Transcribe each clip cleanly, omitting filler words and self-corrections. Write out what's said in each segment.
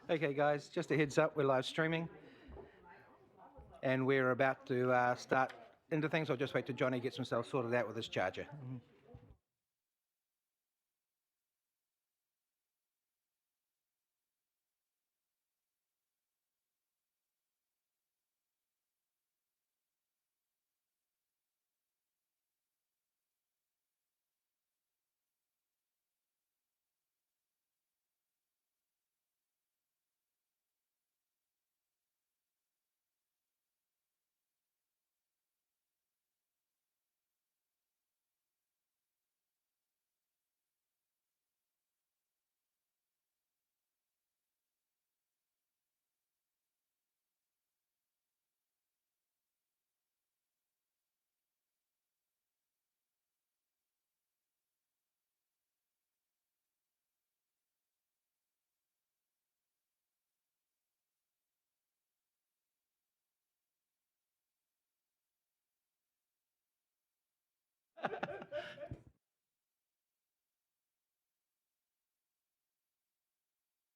Okay, guys, just a heads up, we're live streaming and we're about to start into things. I'll just wait till Johnny gets himself sorted out with his charger.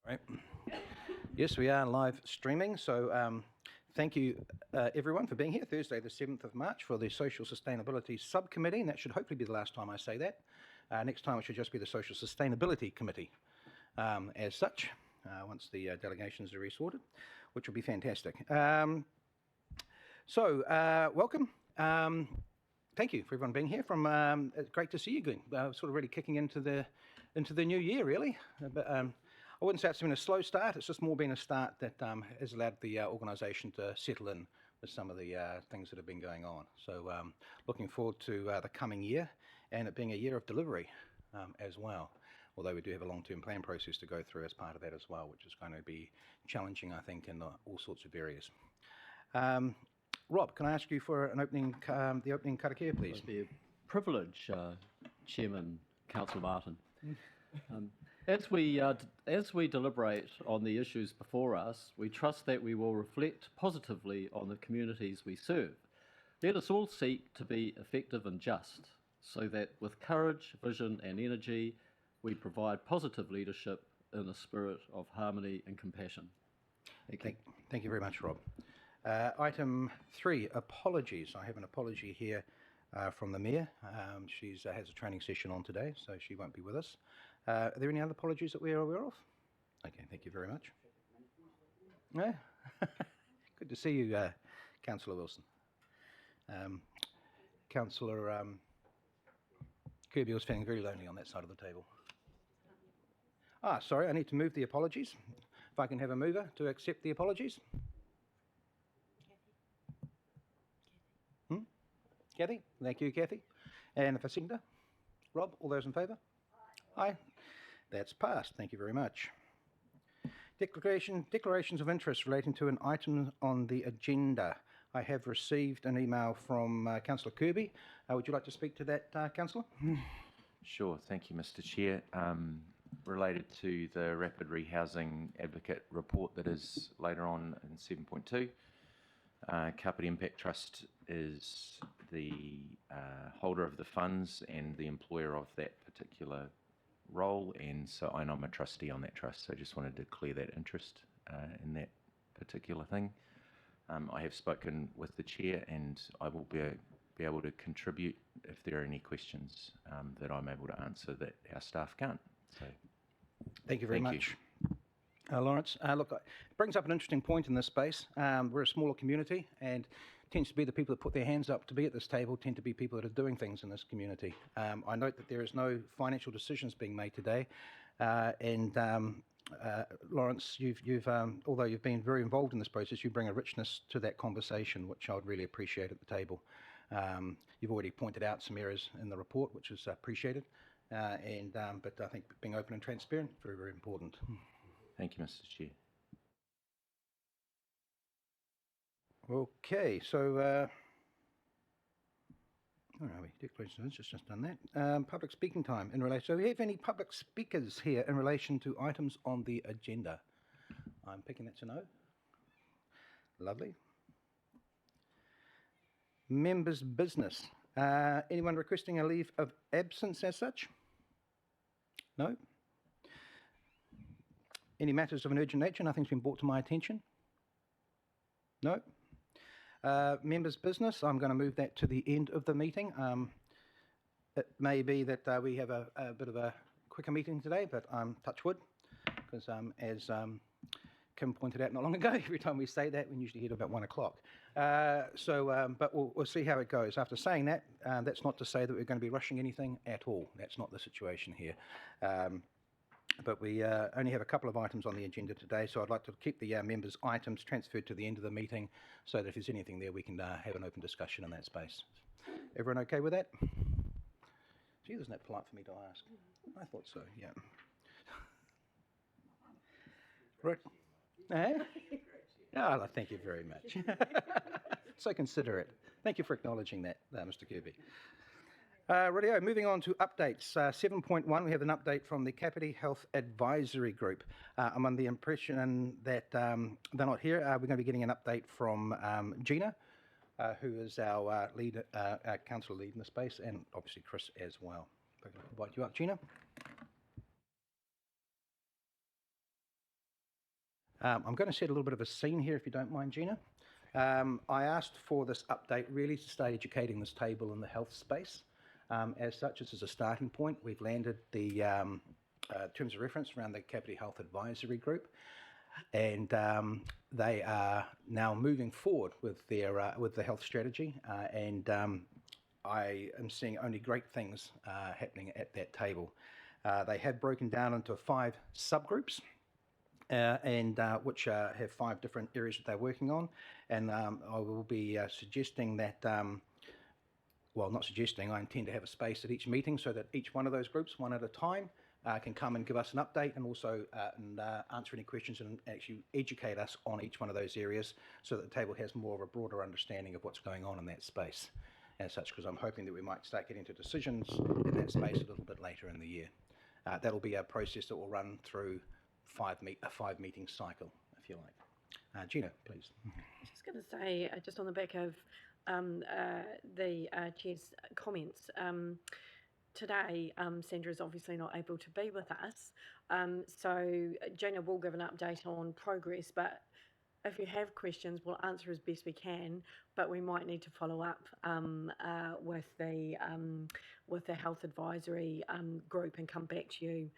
Right. Yes, we are live streaming. So thank you, everyone, for being here Thursday, the 7th of March, for the Social Sustainability Subcommittee. And that should hopefully be the last time I say that. Next time it should just be the Social Sustainability Committee as such, once the delegations are resorted, which will be fantastic. Welcome. Thank you for everyone being here. It's great to see you, Glenn. Sort of really kicking into the new year, really. But I wouldn't say it's been a slow start. It's just more been a start that has allowed the organisation to settle in with some of the things that have been going on. So looking forward to the coming year and it being a year of delivery as well. Although we do have a long-term plan process to go through as part of that as well, which is going to be challenging, I think, in all sorts of areas. Rob, can I ask you for the opening karakia, please? It'd be a privilege, Chairman, Councillor Martin. As we deliberate on the issues before us, we trust that we will reflect positively on the communities we serve. Let us all seek to be effective and just, so that with courage, vision and energy, we provide positive leadership in a spirit of harmony and compassion. Thank you very much, Rob. Item 3, apologies. I have an apology here from the Mayor. She has a training session on today, so she won't be with us. Are there any other apologies that we are aware of? Okay, thank you very much. No? Good to see you, Councillor Wilson. Councillor Kirby was feeling very lonely on that side of the table. Sorry, I need to move the apologies. If I can have a mover to accept the apologies. Kathy? Thank you, Kathy. And a seconder? Rob, all those in favour? Aye. That's passed. Thank you very much. Declarations of interest relating to an item on the agenda. I have received an email from Councillor Kirby. Would you like to speak to that, Councillor? Sure. Thank you, Mr. Chair. Related to the Rapid Rehousing Advocate report that is later on in 7.2. Kāpiti Impact Trust is the holder of the funds and the employer of that particular role, and so I'm a trustee on that trust, so I just wanted to clear that interest in that particular thing. I have spoken with the chair and I will be able to contribute if there are any questions that I'm able to answer that our staff can't. So, thank you very much. Lawrence, look, it brings up an interesting point in this space. We're a smaller community and tends to be the people that put their hands up to be at this table tend to be people that are doing things in this community. I note that there is no financial decisions being made today, Lawrence, you've although you've been very involved in this process, you bring a richness to that conversation, which I would really appreciate at the table. You've already pointed out some errors in the report, which is appreciated, but I think being open and transparent is very, very important. Thank you, Mr. Chair. Okay, so where are we? Declarations, just done that. Public speaking time in relation. So, do we have any public speakers here in relation to items on the agenda? I'm picking that to no. Lovely. Members' business. Anyone requesting a leave of absence as such? No. Any matters of an urgent nature? Nothing's been brought to my attention? No? Members' business, I'm going to move that to the end of the meeting. It may be that we have a bit of a quicker meeting today, but touch wood, because as Kim pointed out not long ago, every time we say that, we usually hit about 1 o'clock. But we'll see how it goes. After saying that, that's not to say that we're going to be rushing anything at all. That's not the situation here. But we only have a couple of items on the agenda today, so I'd like to keep the members' items transferred to the end of the meeting, so that if there's anything there, we can have an open discussion in that space. Everyone okay with that? Gee, isn't that polite for me to ask? I thought so, yeah. Right. Oh, thank you very much. So considerate. Thank you for acknowledging that, Mr. Kirby. Rightio, moving on to updates. 7.1, we have an update from the Kāpiti Health Advisory Group. I'm under the impression that they're not here. We're going to be getting an update from Gina, who is our lead, our council lead in the space, and obviously Chris as well. If I can invite you up, Gina. I'm going to set a little bit of a scene here, if you don't mind, Gina. I asked for this update really to start educating this table in the health space. As such, this is a starting point. We've landed the terms of reference around the Kāpiti Health Advisory Group, and they are now moving forward with their with the health strategy. I am seeing only great things happening at that table. They have broken down into 5 subgroups. Which have 5 different areas that they're working on, and I will be suggesting that, well, not suggesting, I intend to have a space at each meeting so that each one of those groups, one at a time, can come and give us an update, and also answer any questions and actually educate us on each one of those areas, so that the table has more of a broader understanding of what's going on in that space as such, because I'm hoping that we might start getting to decisions in that space a little bit later in the year. That'll be a process that will run through a 5-meeting cycle, if you like. Gina, please. I was just going to say, just on the back of the Chair's comments, today Sandra's obviously not able to be with us, so Gina will give an update on progress, but if you have questions, we'll answer as best we can, but we might need to follow up with the health advisory group and come back to you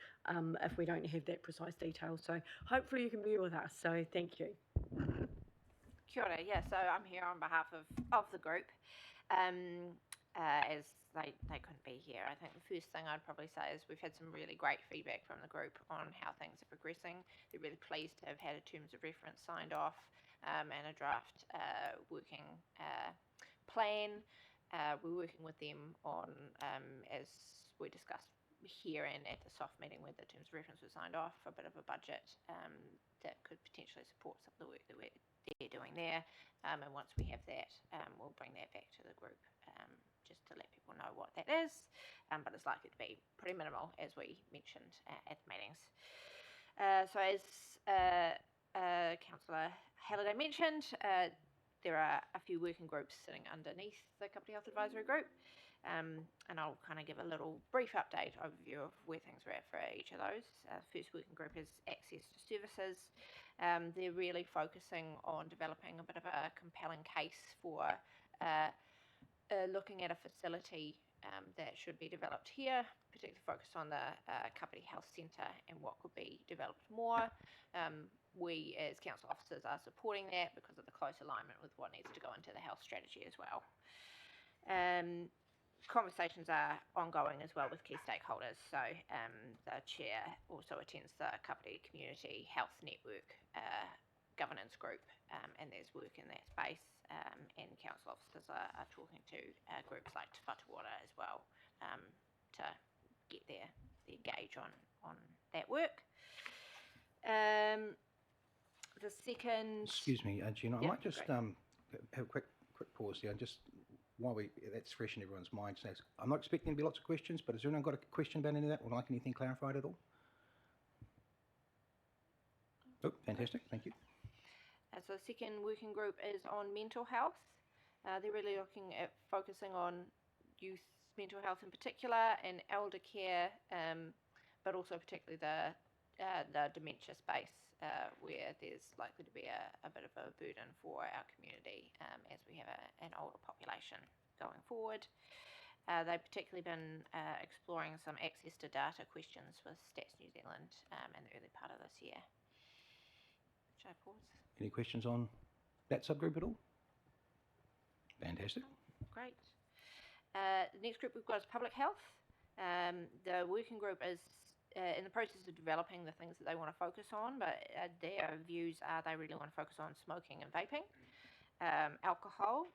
if we don't have that precise detail. So hopefully you can be with us. So thank you. Kia ora. Yeah, so I'm here on behalf of the group. As they couldn't be here. I think the first thing I'd probably say is we've had some really great feedback from the group on how things are progressing. They're really pleased to have had a terms of reference signed off and a draft working plan. We're working with them on, as we discussed here and at the soft meeting where the terms of reference was signed off, a bit of a budget that could potentially support some of the work that they're doing there. And once we have that, we'll bring that back to the group just to let people know what that is. But it's likely to be pretty minimal, as we mentioned at the meetings. So as Councillor Halliday mentioned, there are a few working groups sitting underneath the Kāpiti Health Advisory Group. And I'll kind of give a little brief update overview of where things are at for each of those. First working group is access to services. They're really focusing on developing a bit of a compelling case for looking at a facility that should be developed here, particularly focused on the Kāpiti Health Centre and what could be developed more. We as council officers are supporting that because of the close alignment with what needs to go into the health strategy as well. Conversations are ongoing as well with key stakeholders. So the chair also attends the Kāpiti Community Health Network governance group, and there's work in that space, and council officers are talking to groups like Te Whatuora as well to get their gauge on that work. The second... Excuse me, Gina, I Yeah, might just have a quick pause here, just while that's fresh in everyone's mind. So I'm not expecting there to be lots of questions, but has anyone got a question about any of that or like anything clarified at all? Oh, fantastic, thank you. So the second working group is on mental health. They're really looking at focusing on youth mental health in particular and elder care, but also particularly the the dementia space, where there's likely to be a bit of a burden for our community as we have an older population going forward. They've particularly been exploring some access to data questions with Stats New Zealand in the early part of this year. Should I pause? Any questions on that subgroup at all? Fantastic. Great. The next group we've got is public health. The working group is in the process of developing the things that they want to focus on, but their views are they really want to focus on smoking and vaping, alcohol.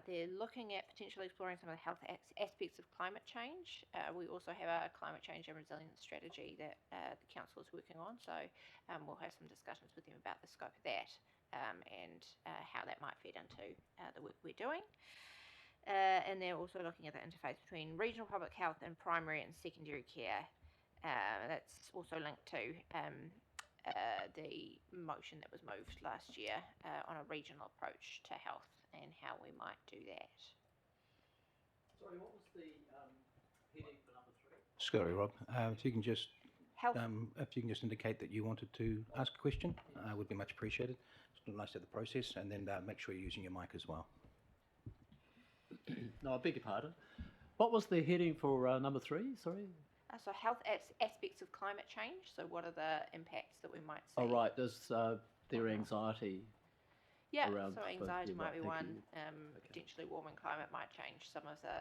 They're looking at potentially exploring some of the health aspects of climate change. We also have a climate change and resilience strategy that the council is working on, so we'll have some discussions with them about the scope of that and how that might fit into the work we're doing. And they're also looking at the interface between regional public health and primary and secondary care. That's also linked to the motion that was moved last year on a regional approach to health and how we might do that. Sorry, what was the heading for number 3? Sorry, Rob. If you can just Health. indicate that you wanted to ask a question, would be much appreciated. It's nice to have the process, and then make sure you're using your mic as well. No, I beg your pardon. What was the heading for number 3? Sorry. So health aspects of climate change. So what are the impacts that we might see? Oh, right. There's their anxiety. Yeah, around so both, anxiety yeah, might be right, one. thank you. Potentially warming climate might change some of the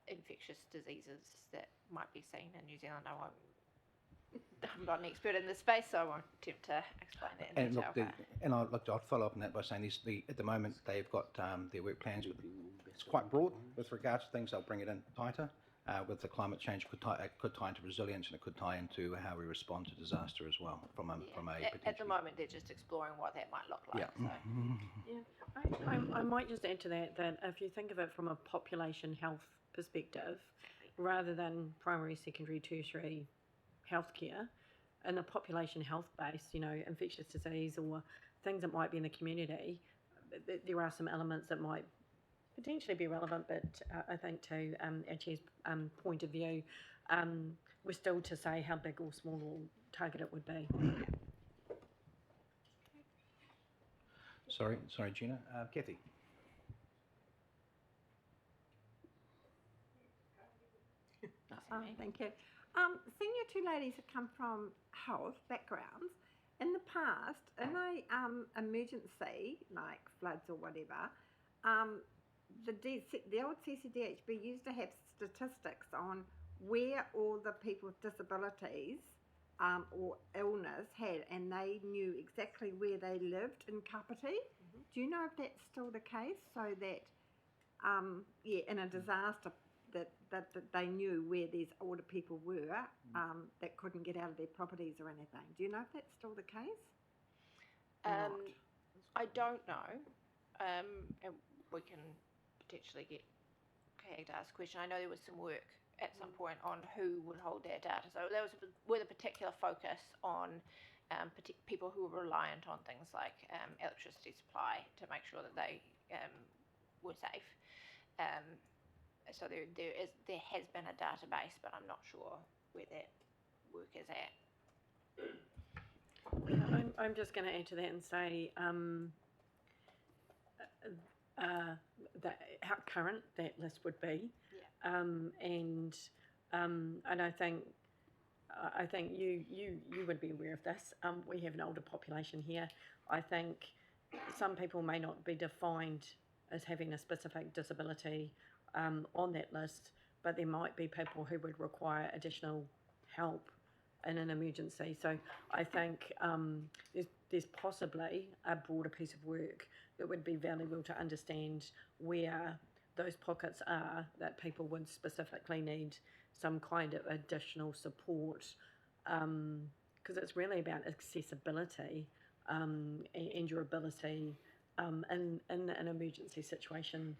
infectious diseases that might be seen in New Zealand. I'm not an expert in this space, so I won't attempt to explain that in And detail. look, I'll follow up on that by saying at the moment they've got their work plans. It's quite broad with regards to things. They'll bring it in tighter. With the climate change, it could tie into resilience, and it could tie into how we respond to disaster as well. At the moment, they're just exploring what that might look like. Yeah. So. Yeah, I might just add to that if you think of it from a population health perspective, rather than primary, secondary, tertiary healthcare, in a population health base, infectious disease or things that might be in the community, there are some elements that might potentially be relevant, but I think to our chair's point of view, we're still to say how big or small or target it would be. Sorry, Gina. Kathy. Thank you. Seeing you two ladies have come from health backgrounds, in the past, in a emergency like floods or whatever, the old CCDHB used to have statistics on where all the people with disabilities or illness had, and they knew exactly where they lived in Kāpiti. Do you know if that's still the case? So that, in a disaster, that they knew where these older people were that couldn't get out of their properties or anything. Do you know if that's still the case? I don't know. And we can potentially get Kay to ask a question. I know there was some work at some point on who would hold their data. So there was with a particular focus on people who were reliant on things like electricity supply to make sure that they were safe. So there has been a database, but I'm not sure where that work is at. Yeah, I'm just going to add to that and say how current that list would be, and I think you would be aware of this. We have an older population here. I think some people may not be defined as having a specific disability on that list, but there might be people who would require additional help in an emergency. So I think there's possibly a broader piece of work that would be valuable to understand where those pockets are that people would specifically need some kind of additional support, because it's really about accessibility and your ability in an emergency situation.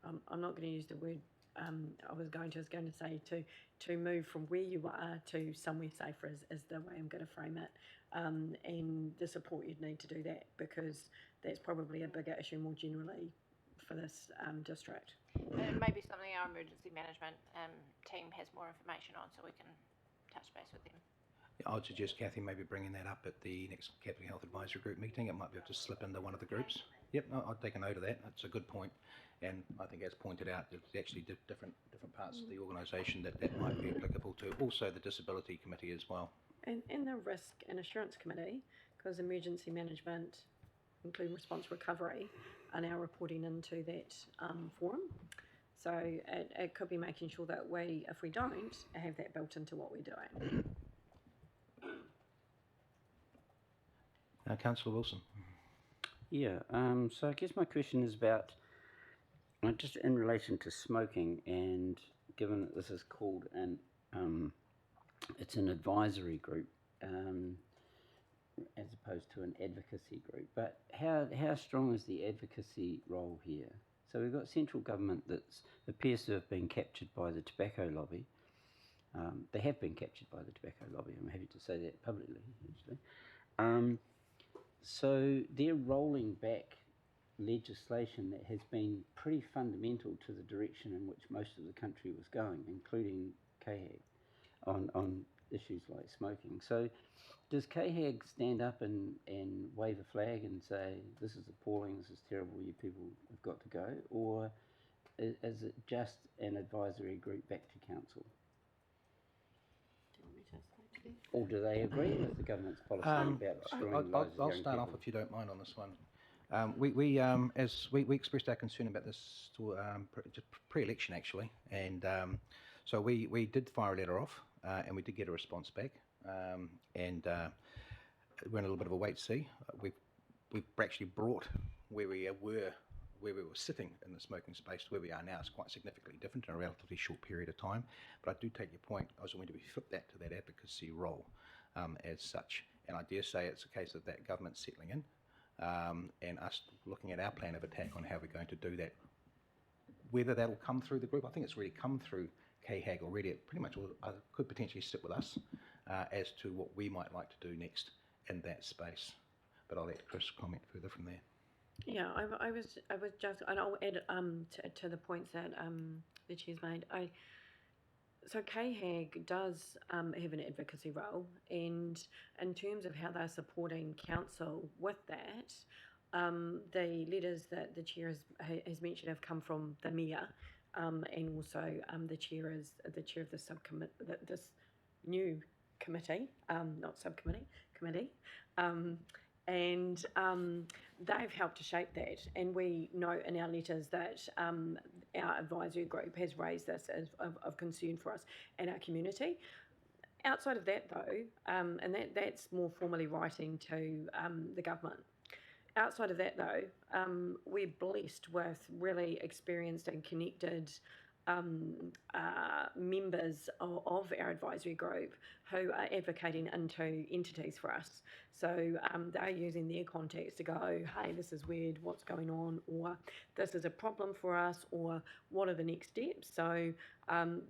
I'm not going to use the word I was going to say to move from where you are to somewhere safer is the way I'm going to frame it, and the support you'd need to do that, because that's probably a bigger issue more generally for this district. And it may be something our emergency management team has more information on, so we can touch base with them. I would suggest Kathy maybe bringing that up at the next Kāpiti Health Advisory Group meeting. It might be able to slip into one of the groups. Yep, I'll take a note of that. That's a good point. And I think, as pointed out, there's actually different parts of the organisation that might be applicable to. Also, the Disability Committee as well. And the Risk and Assurance Committee, because emergency management, including response recovery, are now reporting into that forum. So it could be making sure that we, if we don't, have that built into what we're doing. Councillor Wilson. Yeah, so I guess my question is about, just in relation to smoking, and given that this is called it's an advisory group as opposed to an advocacy group, but how strong is the advocacy role here? So we've got central government that appears to have been captured by the tobacco lobby. They have been captured by the tobacco lobby, I'm happy to say that publicly, actually. So they're rolling back legislation that has been pretty fundamental to the direction in which most of the country was going, including KHAG, on issues like smoking. So does KHAG stand up and wave a flag and say, this is appalling, this is terrible, you people have got to go? Or is it just an advisory group back to council? Or do they agree with the government's policy about destroying lives of I'll young start off, people? if you don't mind, on this one. We expressed our concern about this just pre-election, actually, and so we did fire a letter off, and we did get a response back, and we're in a little bit of a wait to see. We've actually brought where we were sitting in the smoking space to where we are now. It's quite significantly different in a relatively short period of time. But I do take your point. I was going to flip that to that advocacy role as such. And I dare say it's a case of that government settling in and us looking at our plan of attack on how we're going to do that. Whether that'll come through the group, I think it's already come through KHAG already. It pretty much could potentially sit with us as to what we might like to do next in that space. But I'll let Chris comment further from there. Yeah, I was just, and I'll add to the points that the chair's made. So KHAG does have an advocacy role, and in terms of how they're supporting council with that, the letters that the chair has mentioned have come from the mayor, and also the chair of the subcommittee, this new committee, not subcommittee, committee. And they've helped to shape that, and we note in our letters that our advisory group has raised this as of concern for us and our community. Outside of that, though, and that's more formally writing to the government. Outside of that, though, we're blessed with really experienced and connected members of our advisory group who are advocating into entities for us. So they're using their contacts to go, hey, this is weird, what's going on, or this is a problem for us, or what are the next steps? So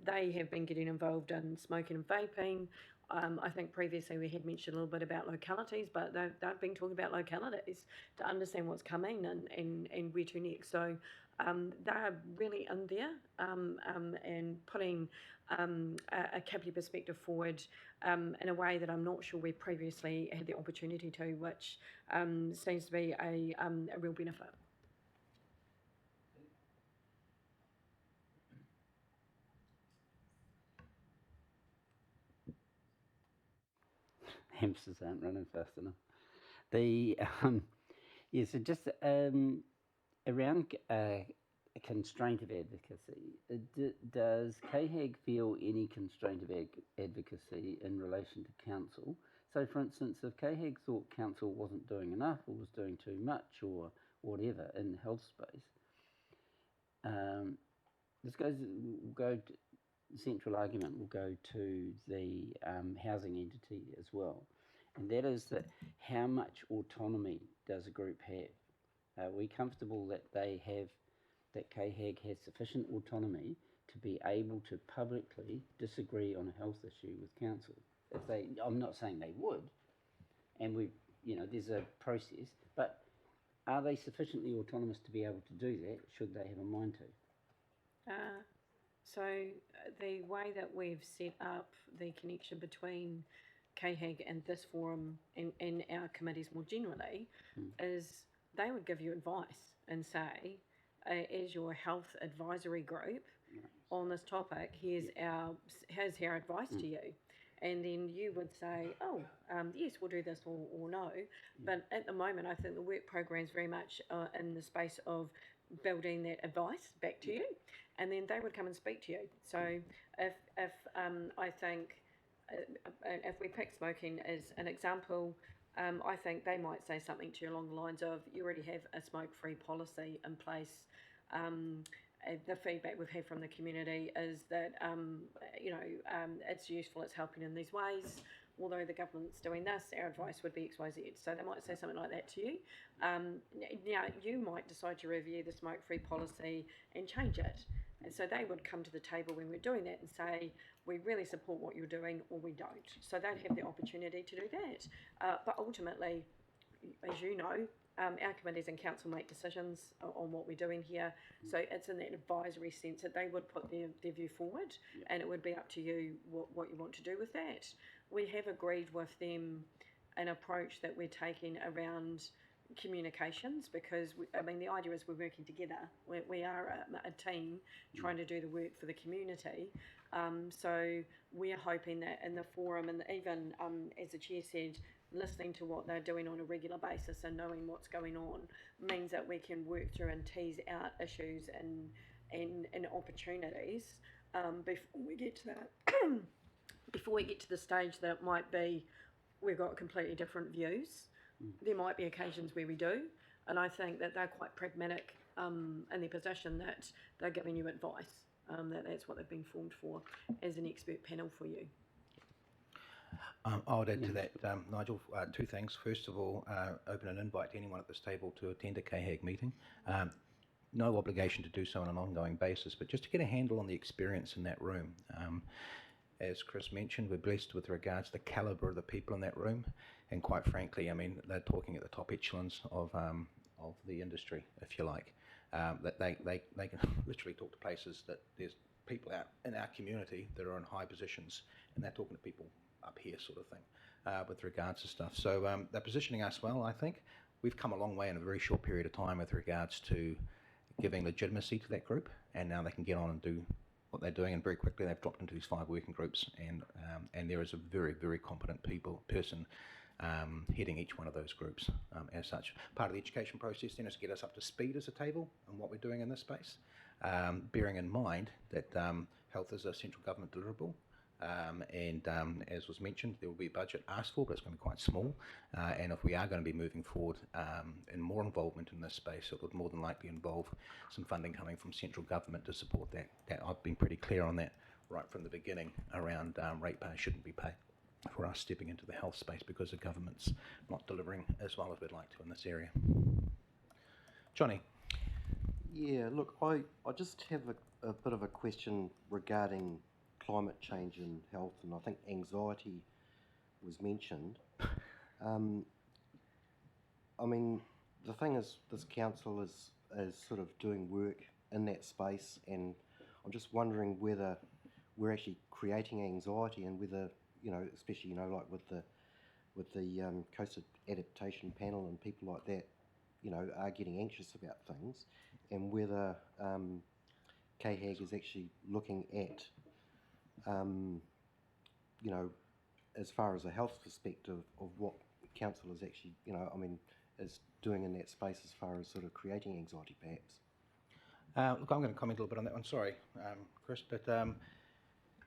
they have been getting involved in smoking and vaping. I think previously we had mentioned a little bit about localities, but they've been talking about localities to understand what's coming and where to next. So they're really in there and putting a Kāpiti perspective forward in a way that I'm not sure we previously had the opportunity to, which seems to be a real benefit. Hamsters aren't running fast enough. So just around constraint of advocacy, does KHAG feel any constraint of advocacy in relation to council? So, for instance, if KHAG thought council wasn't doing enough or was doing too much or whatever in the health space, will go to, central argument will go to the housing entity as well, and that is that how much autonomy does a group have? Are we comfortable that that KHAG has sufficient autonomy to be able to publicly disagree on a health issue with council? I'm not saying they would, and there's a process, but are they sufficiently autonomous to be able to do that, should they have a mind to? So the way that we've set up the connection between CAHAG and this forum and our committees more generally is they would give you advice and say, as your health advisory group on this topic, here's our advice to you. And then you would say, yes, we'll do this or no. But at the moment, I think the work program is very much in the space of building that advice back to you. And then they would come and speak to you. So if I think, if we pick smoking as an example, I think they might say something to you along the lines of, you already have a smoke-free policy in place. The feedback we've had from the community is that, it's useful, it's helping in these ways. Although the government's doing this, our advice would be X, Y, Z. So they might say something like that to you. Now, you might decide to review the smoke-free policy and change it. And so they would come to the table when we're doing that and say, we really support what you're doing or we don't. So they'd have the opportunity to do that. But ultimately, as you know, our committees and council make decisions on what we're doing here. So it's in that advisory sense that they would put their view forward, and it would be up to you what you want to do with that. We have agreed with them an approach that we're taking around communications, because the idea is we're working together. We are a team trying to do the work for the community. So we're hoping that in the forum, and even as the chair said, listening to what they're doing on a regular basis and knowing what's going on means that we can work through and tease out issues and opportunities before we get to that. Before we get to the stage that it might be we've got completely different views. There might be occasions where we do, and I think that they're quite pragmatic in their position that they're giving you advice, that's what they've been formed for as an expert panel for you. I would add to that, Nigel, two things. First of all, open an invite to anyone at this table to attend a CAHAG meeting. No obligation to do so on an ongoing basis, but just to get a handle on the experience in that room. As Chris mentioned, we're blessed with regards to the calibre of the people in that room, and quite frankly, they're talking at the top echelons of the industry, if you like. That they can literally talk to places that there's people out in our community that are in high positions, and they're talking to people up here, sort of thing, with regards to stuff. So they're positioning us well, I think. We've come a long way in a very short period of time with regards to giving legitimacy to that group, and now they can get on and do what they're doing, and very quickly they've dropped into these 5 working groups, and there is a very, very competent person heading each one of those groups as such. Part of the education process then is to get us up to speed as a table on what we're doing in this space, bearing in mind that health is a central government deliverable. And as was mentioned, there will be a budget asked for, but it's going to be quite small. And if we are going to be moving forward in more involvement in this space, it would more than likely involve some funding coming from central government to support that. I've been pretty clear on that right from the beginning around ratepayers shouldn't be paid for us stepping into the health space because the government's not delivering as well as we'd like to in this area. Johnny. Yeah, look, I just have a bit of a question regarding climate change and health, and I think anxiety was mentioned. The thing is, this council is sort of doing work in that space, and I'm just wondering whether we're actually creating anxiety, and whether, especially like with the Coast Adaptation Panel and people like that, are getting anxious about things, and whether CAHAG is actually looking at as far as a health perspective of what council is actually, is doing in that space as far as sort of creating anxiety, perhaps. Look, I'm going to comment a little bit on that one. Sorry, Chris, but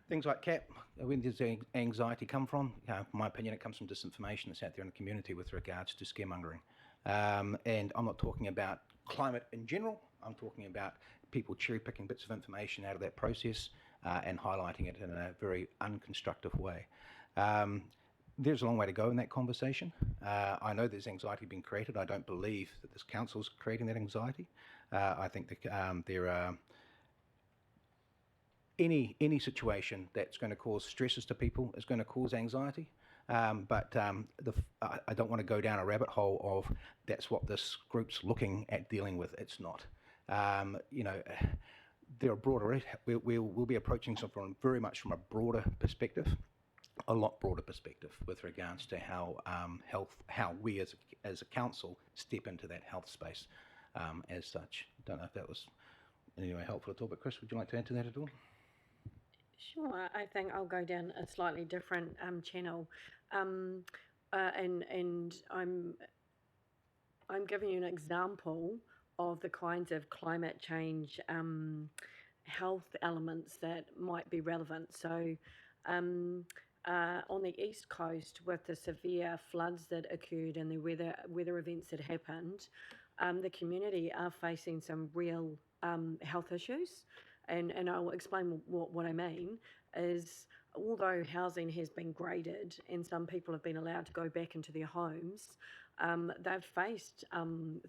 things like CAP, where does anxiety come from? In my opinion, it comes from disinformation that's out there in the community with regards to scaremongering. And I'm not talking about climate in general. I'm talking about people cherry-picking bits of information out of that process and highlighting it in a very unconstructive way. There's a long way to go in that conversation. I know there's anxiety being created. I don't believe that this council's creating that anxiety. I think that there are any situation that's going to cause stresses to people is going to cause anxiety. I don't want to go down a rabbit hole of that's what this group's looking at dealing with. It's not. There are broader. We'll be approaching something very much from a broader perspective, a lot broader perspective with regards to how how we as a council step into that health space as such. Don't know if that was in any way helpful at all, but Chris, would you like to add to that at all? Sure, I think I'll go down a slightly different channel, and I'm giving you an example of the kinds of climate change health elements that might be relevant. So, on the east coast, with the severe floods that occurred and the weather events that happened, the community are facing some real health issues. And I'll explain what I mean is, although housing has been graded and some people have been allowed to go back into their homes, they've faced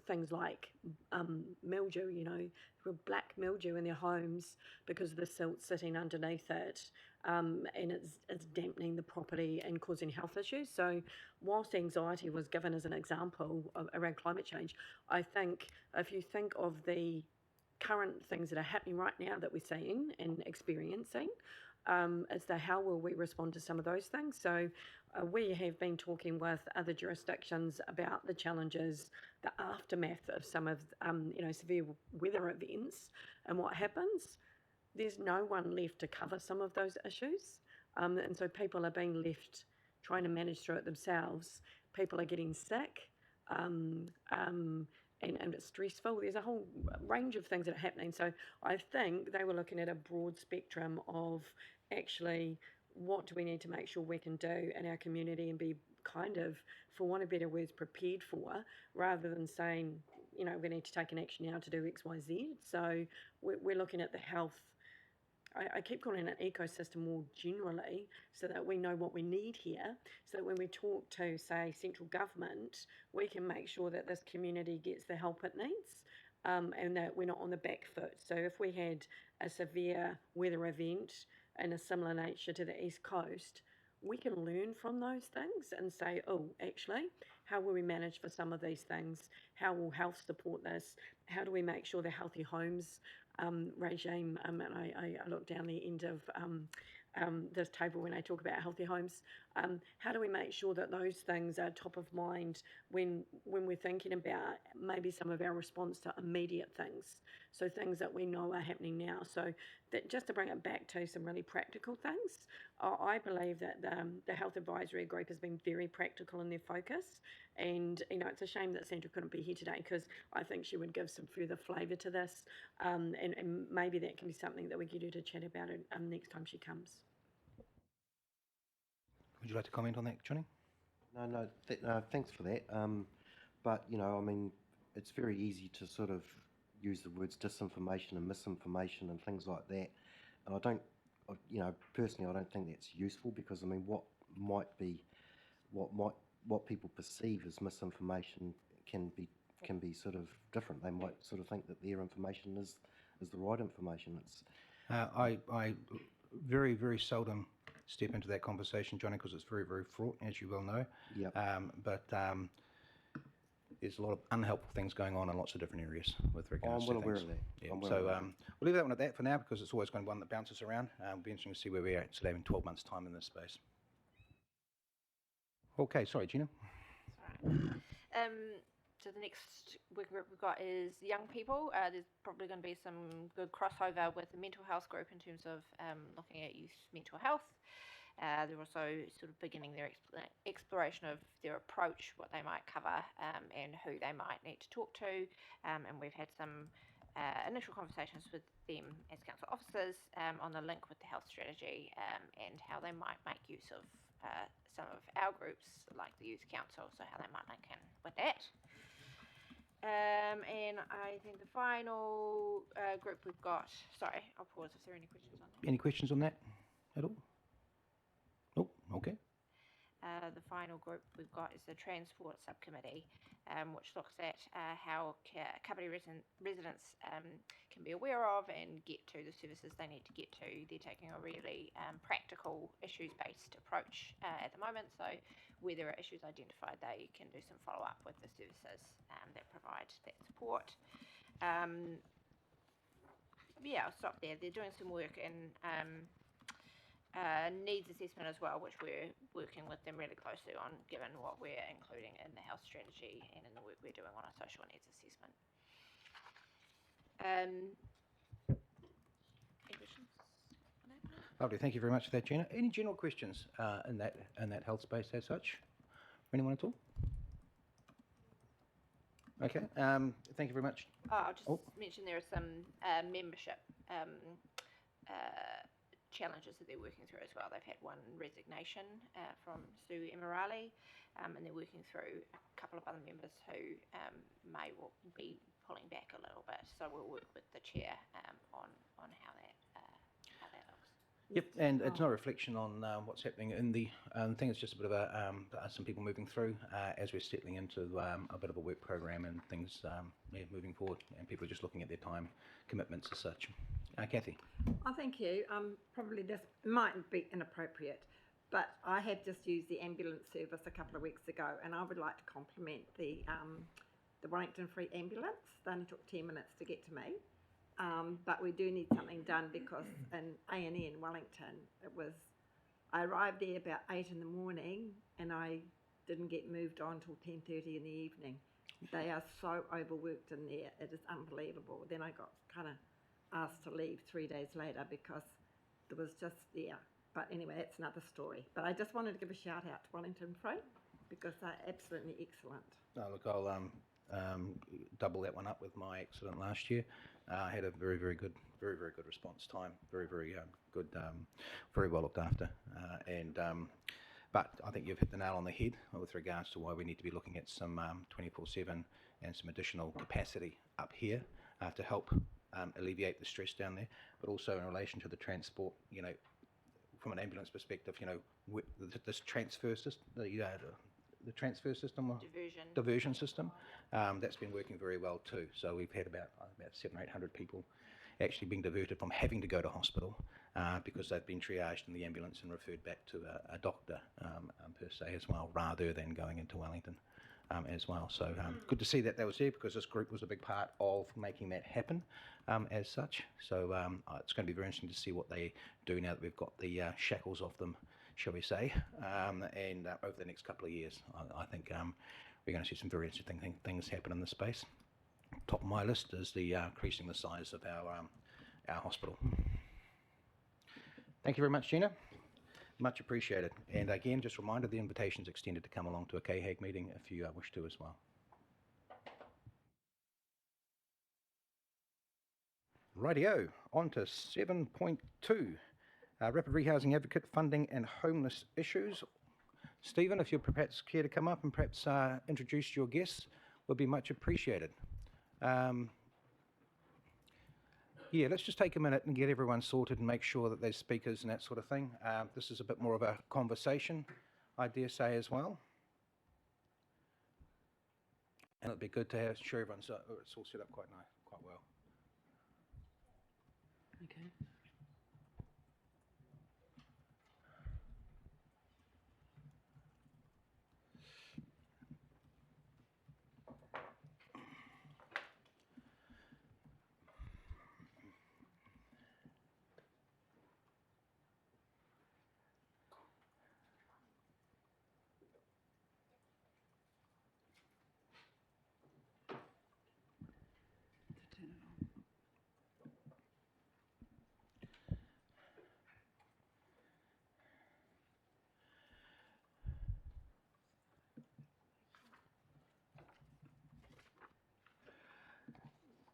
things like mildew, black mildew in their homes because of the silt sitting underneath it, and it's dampening the property and causing health issues. So whilst anxiety was given as an example around climate change, I think if you think of the current things that are happening right now that we're seeing and experiencing, as to how will we respond to some of those things. So we have been talking with other jurisdictions about the challenges, the aftermath of some of severe weather events, and what happens. There's no one left to cover some of those issues, and so people are being left trying to manage through it themselves. People are getting sick. And it's stressful. There's a whole range of things that are happening. So I think they were looking at a broad spectrum of actually what do we need to make sure we can do in our community and be kind of, for want of better words, prepared for, rather than saying, we need to take an action now to do X, Y, Z. So we're looking at the health. I keep calling it an ecosystem more generally, so that we know what we need here, so that when we talk to, say, central government, we can make sure that this community gets the help it needs, and that we're not on the back foot. So if we had a severe weather event in a similar nature to the East Coast, we can learn from those things and say, oh, actually, how will we manage for some of these things? How will health support this? How do we make sure the healthy homes regime, and I look down the end of this table when I talk about healthy homes. How do we make sure that those things are top of mind when we're thinking about maybe some of our response to immediate things, so things that we know are happening now. So that, just to bring it back to some really practical things, I believe that the Health Advisory Group has been very practical in their focus, and it's a shame that Sandra couldn't be here today, because I think she would give some further flavour to this, and maybe that can be something that we get her to chat about it next time she comes. Would you like to comment on that, Johnny? No, thanks for that. But, it's very easy to sort of use the words disinformation and misinformation and things like that. And I don't, personally, I don't think that's useful, because, what people perceive as misinformation can be sort of different. They might sort of think that their information is the right information. I very, very seldom step into that conversation, Johnny, because it's very, very fraught, as you well know. Yep. But there's a lot of unhelpful things going on in lots of different areas with regards to I'm well aware things. of that. Yeah. I'm well So aware of we'll leave that one at that for now, because it's always going to be one that bounces around. It'll be interesting to see where we are at today in 12 months' time in this space. Okay, sorry, Gina. So the next working group we've got is young people. There's probably going to be some good crossover with the mental health group in terms of looking at youth mental health. They're also sort of beginning their exploration of their approach, what they might cover, and who they might need to talk to. And we've had some initial conversations with them as council officers on the link with the health strategy, and how they might make use of some of our groups, like the Youth Council, so how they might link in with that. And I think the final group we've got, sorry, I'll pause if there are any questions on that. Any questions on that at all? Nope. Okay. The final group we've got is the Transport Subcommittee, which looks at how Kāpiti residents can be aware of and get to the services they need to get to. They're taking a really practical, issues-based approach at the moment. So where there are issues identified, they can do some follow-up with the services that provide that support. Yeah, I'll stop there. They're doing some work in needs assessment as well, which we're working with them really closely on, given what we're including in the health strategy and in the work we're doing on our social needs assessment. Any questions on that? Lovely, thank you very much for that, Gina. Any general questions in that health space as such? Anyone at all? Okay, thank you very much. I'll just mention there are some membership challenges that they're working through as well. They've had one resignation from Sue Emirali, and they're working through a couple of other members who may be pulling back a little bit. So we'll work with the chair on how that looks. Yep, and it's not a reflection on what's happening in the thing. It's just a bit of some people moving through as we're settling into a bit of a work program and things moving forward, and people are just looking at their time commitments as such. Kathy. Oh, thank you. Probably this might be inappropriate, but I have just used the ambulance service a couple of weeks ago, and I would like to compliment the Wellington Free Ambulance. They only took 10 minutes to get to me, but we do need something done because in A&E in Wellington, I arrived there about 8 in the morning, and I didn't get moved on till 10:30 in the evening. They are so overworked in there; it is unbelievable. Then I got kind of asked to leave 3 days later because there was just but anyway, that's another story. But I just wanted to give a shout out to Wellington Free because they're absolutely excellent. Oh, look, I'll double that one up with my accident last year. I had a very good response time, very good, very well looked after, but I think you've hit the nail on the head with regards to why we need to be looking at some 24/7 and some additional capacity up here to help alleviate the stress down there, but also in relation to the transport, from an ambulance perspective, this transfer system, the transfer system, diversion system, that's been working very well too. So we've had about 700 or 800 people actually being diverted from having to go to hospital because they've been triaged in the ambulance and referred back to a doctor per se as well, rather than going into Wellington as well. So good to see that was there because this group was a big part of making that happen as such. So it's going to be very interesting to see what they do now that we've got the shackles off them, shall we say, and over the next couple of years, I think we're going to see some very interesting things happen in this space. Top of my list is the increasing the size of our hospital. Thank you very much, Gina. Much appreciated. And again, just a reminder, the invitation's extended to come along to a KHAG meeting if you wish to as well. Rightio, on to 7.2, Rapid Rehousing Advocate Funding and Homeless Issues. Stephen, if you're perhaps care to come up and perhaps introduce your guests, would be much appreciated. Yeah, let's just take a minute and get everyone sorted and make sure that there's speakers and that sort of thing. This is a bit more of a conversation, I dare say, as well. And it'd be good to show everyone's it's all set up quite well. Okay.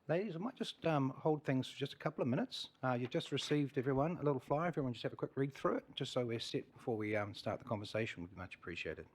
Ladies, I might just hold things for just a couple of minutes. You've just received, everyone, a little flyer. Everyone just have a quick read through it, just so we're set before we start the conversation. Would be much appreciated.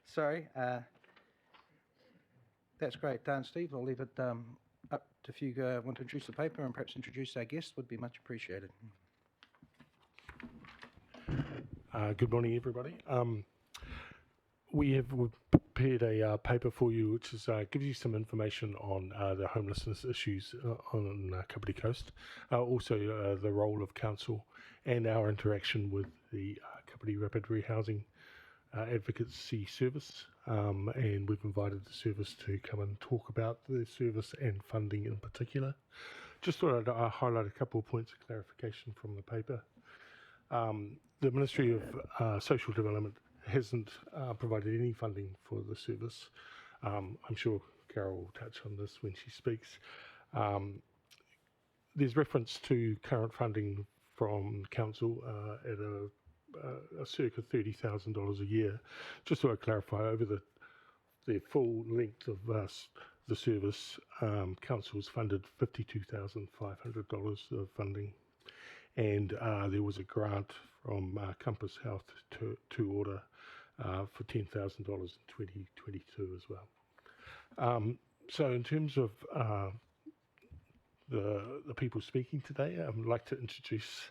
Sorry. That's great. Steve, I'll leave it up to if you want to introduce the paper and perhaps introduce our guest, would be much appreciated. Good morning, everybody. We've prepared a paper for you, which is gives you some information on the homelessness issues on Kāpiti Coast, also the role of council and our interaction with the Kāpiti Rapid Rehousing Advocacy Service, and we've invited the service to come and talk about the service and funding in particular. Just thought I'd highlight a couple of points of clarification from the paper. The Ministry of Social Development hasn't provided any funding for the service. I'm sure Carol will touch on this when she speaks. There's reference to current funding from council at a circa $30,000 a year. Just to clarify, over the full length of the service, council's funded $52,500 of funding, and there was a grant from Compass Health to order for $10,000 in 2022 as well. So in terms of the people speaking today, I'd like to introduce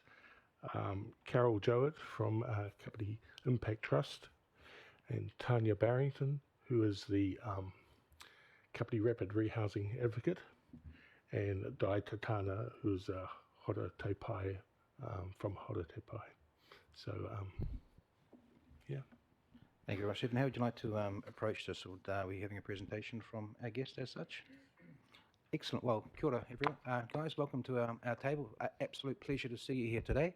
Carol Jowett from Kāpiti Impact Trust, and Tanya Barrington, who is the Kāpiti Rapid Rehousing Advocate, and Dai Tatana, who's a Hora Te Pai from Hora Te Pai. So, yeah. Thank you very much, Stephen. How would you like to approach this? Would we having a presentation from our guest as such? Excellent. Well, kia ora, everyone. Guys, welcome to our table. Absolute pleasure to see you here today.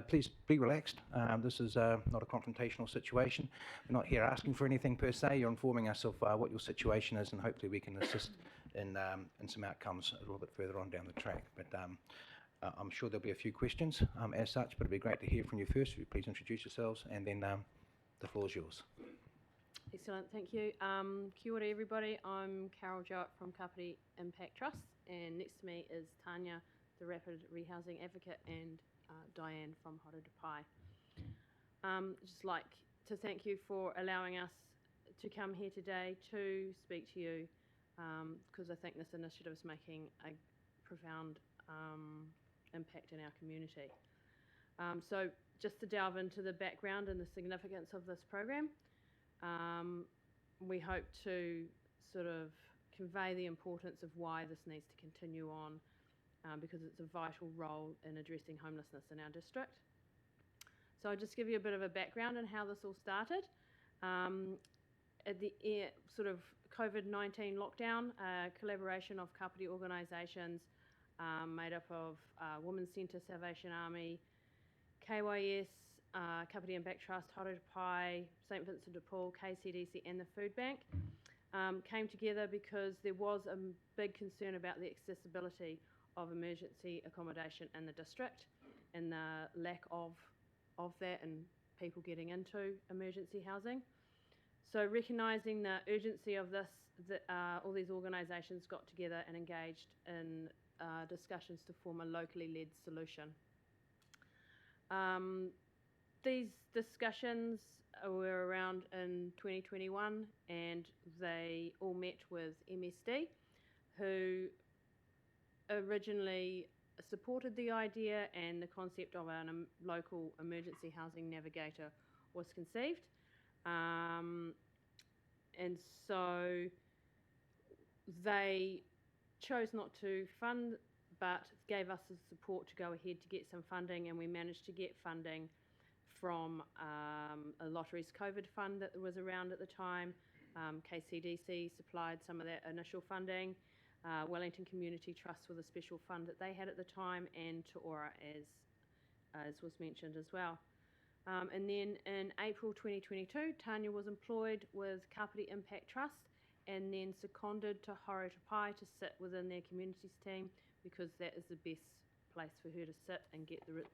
Please be relaxed. This is not a confrontational situation. We're not here asking for anything per se. You're informing us of what your situation is, and hopefully we can assist in some outcomes a little bit further on down the track. But I'm sure there'll be a few questions as such, but it'd be great to hear from you first. If you please introduce yourselves, and then the floor is yours. Excellent, thank you. Kia ora everybody, I'm Carol Jowett from Kāpiti Impact Trust, and next to me is Tanya, the Rapid Rehousing Advocate, and Diane from Hora Te Pai. Just like to thank you for allowing us to come here today to speak to you, because I think this initiative is making a profound impact in our community. So just to delve into the background and the significance of this program, we hope to sort of convey the importance of why this needs to continue on, because it's a vital role in addressing homelessness in our district. So I'll just give you a bit of a background on how this all started. At the sort of COVID-19 lockdown, a collaboration of Kāpiti organisations made up of Women's Centre, Salvation Army, KYS, Kāpiti Impact Trust, Hora Te Pai, St Vincent de Paul, KCDC and the Food Bank came together because there was a big concern about the accessibility of emergency accommodation in the district and the lack of that and people getting into emergency housing. So recognising the urgency of this, all these organisations got together and engaged in discussions to form a locally led solution. These discussions were around in 2021, and they all met with MSD, who originally supported the idea, and the concept of a local emergency housing navigator was conceived. And so they chose not to fund, but gave us the support to go ahead to get some funding, and we managed to get funding from a Lotteries COVID fund that was around at the time. KCDC supplied some of that initial funding. Wellington Community Trust with a special fund that they had at the time, and Te Ora as was mentioned as well. And then in April 2022, Tanya was employed with Kāpiti Impact Trust and then seconded to Hora Te Pai to sit within their communities team, because that is the best place for her to sit and get the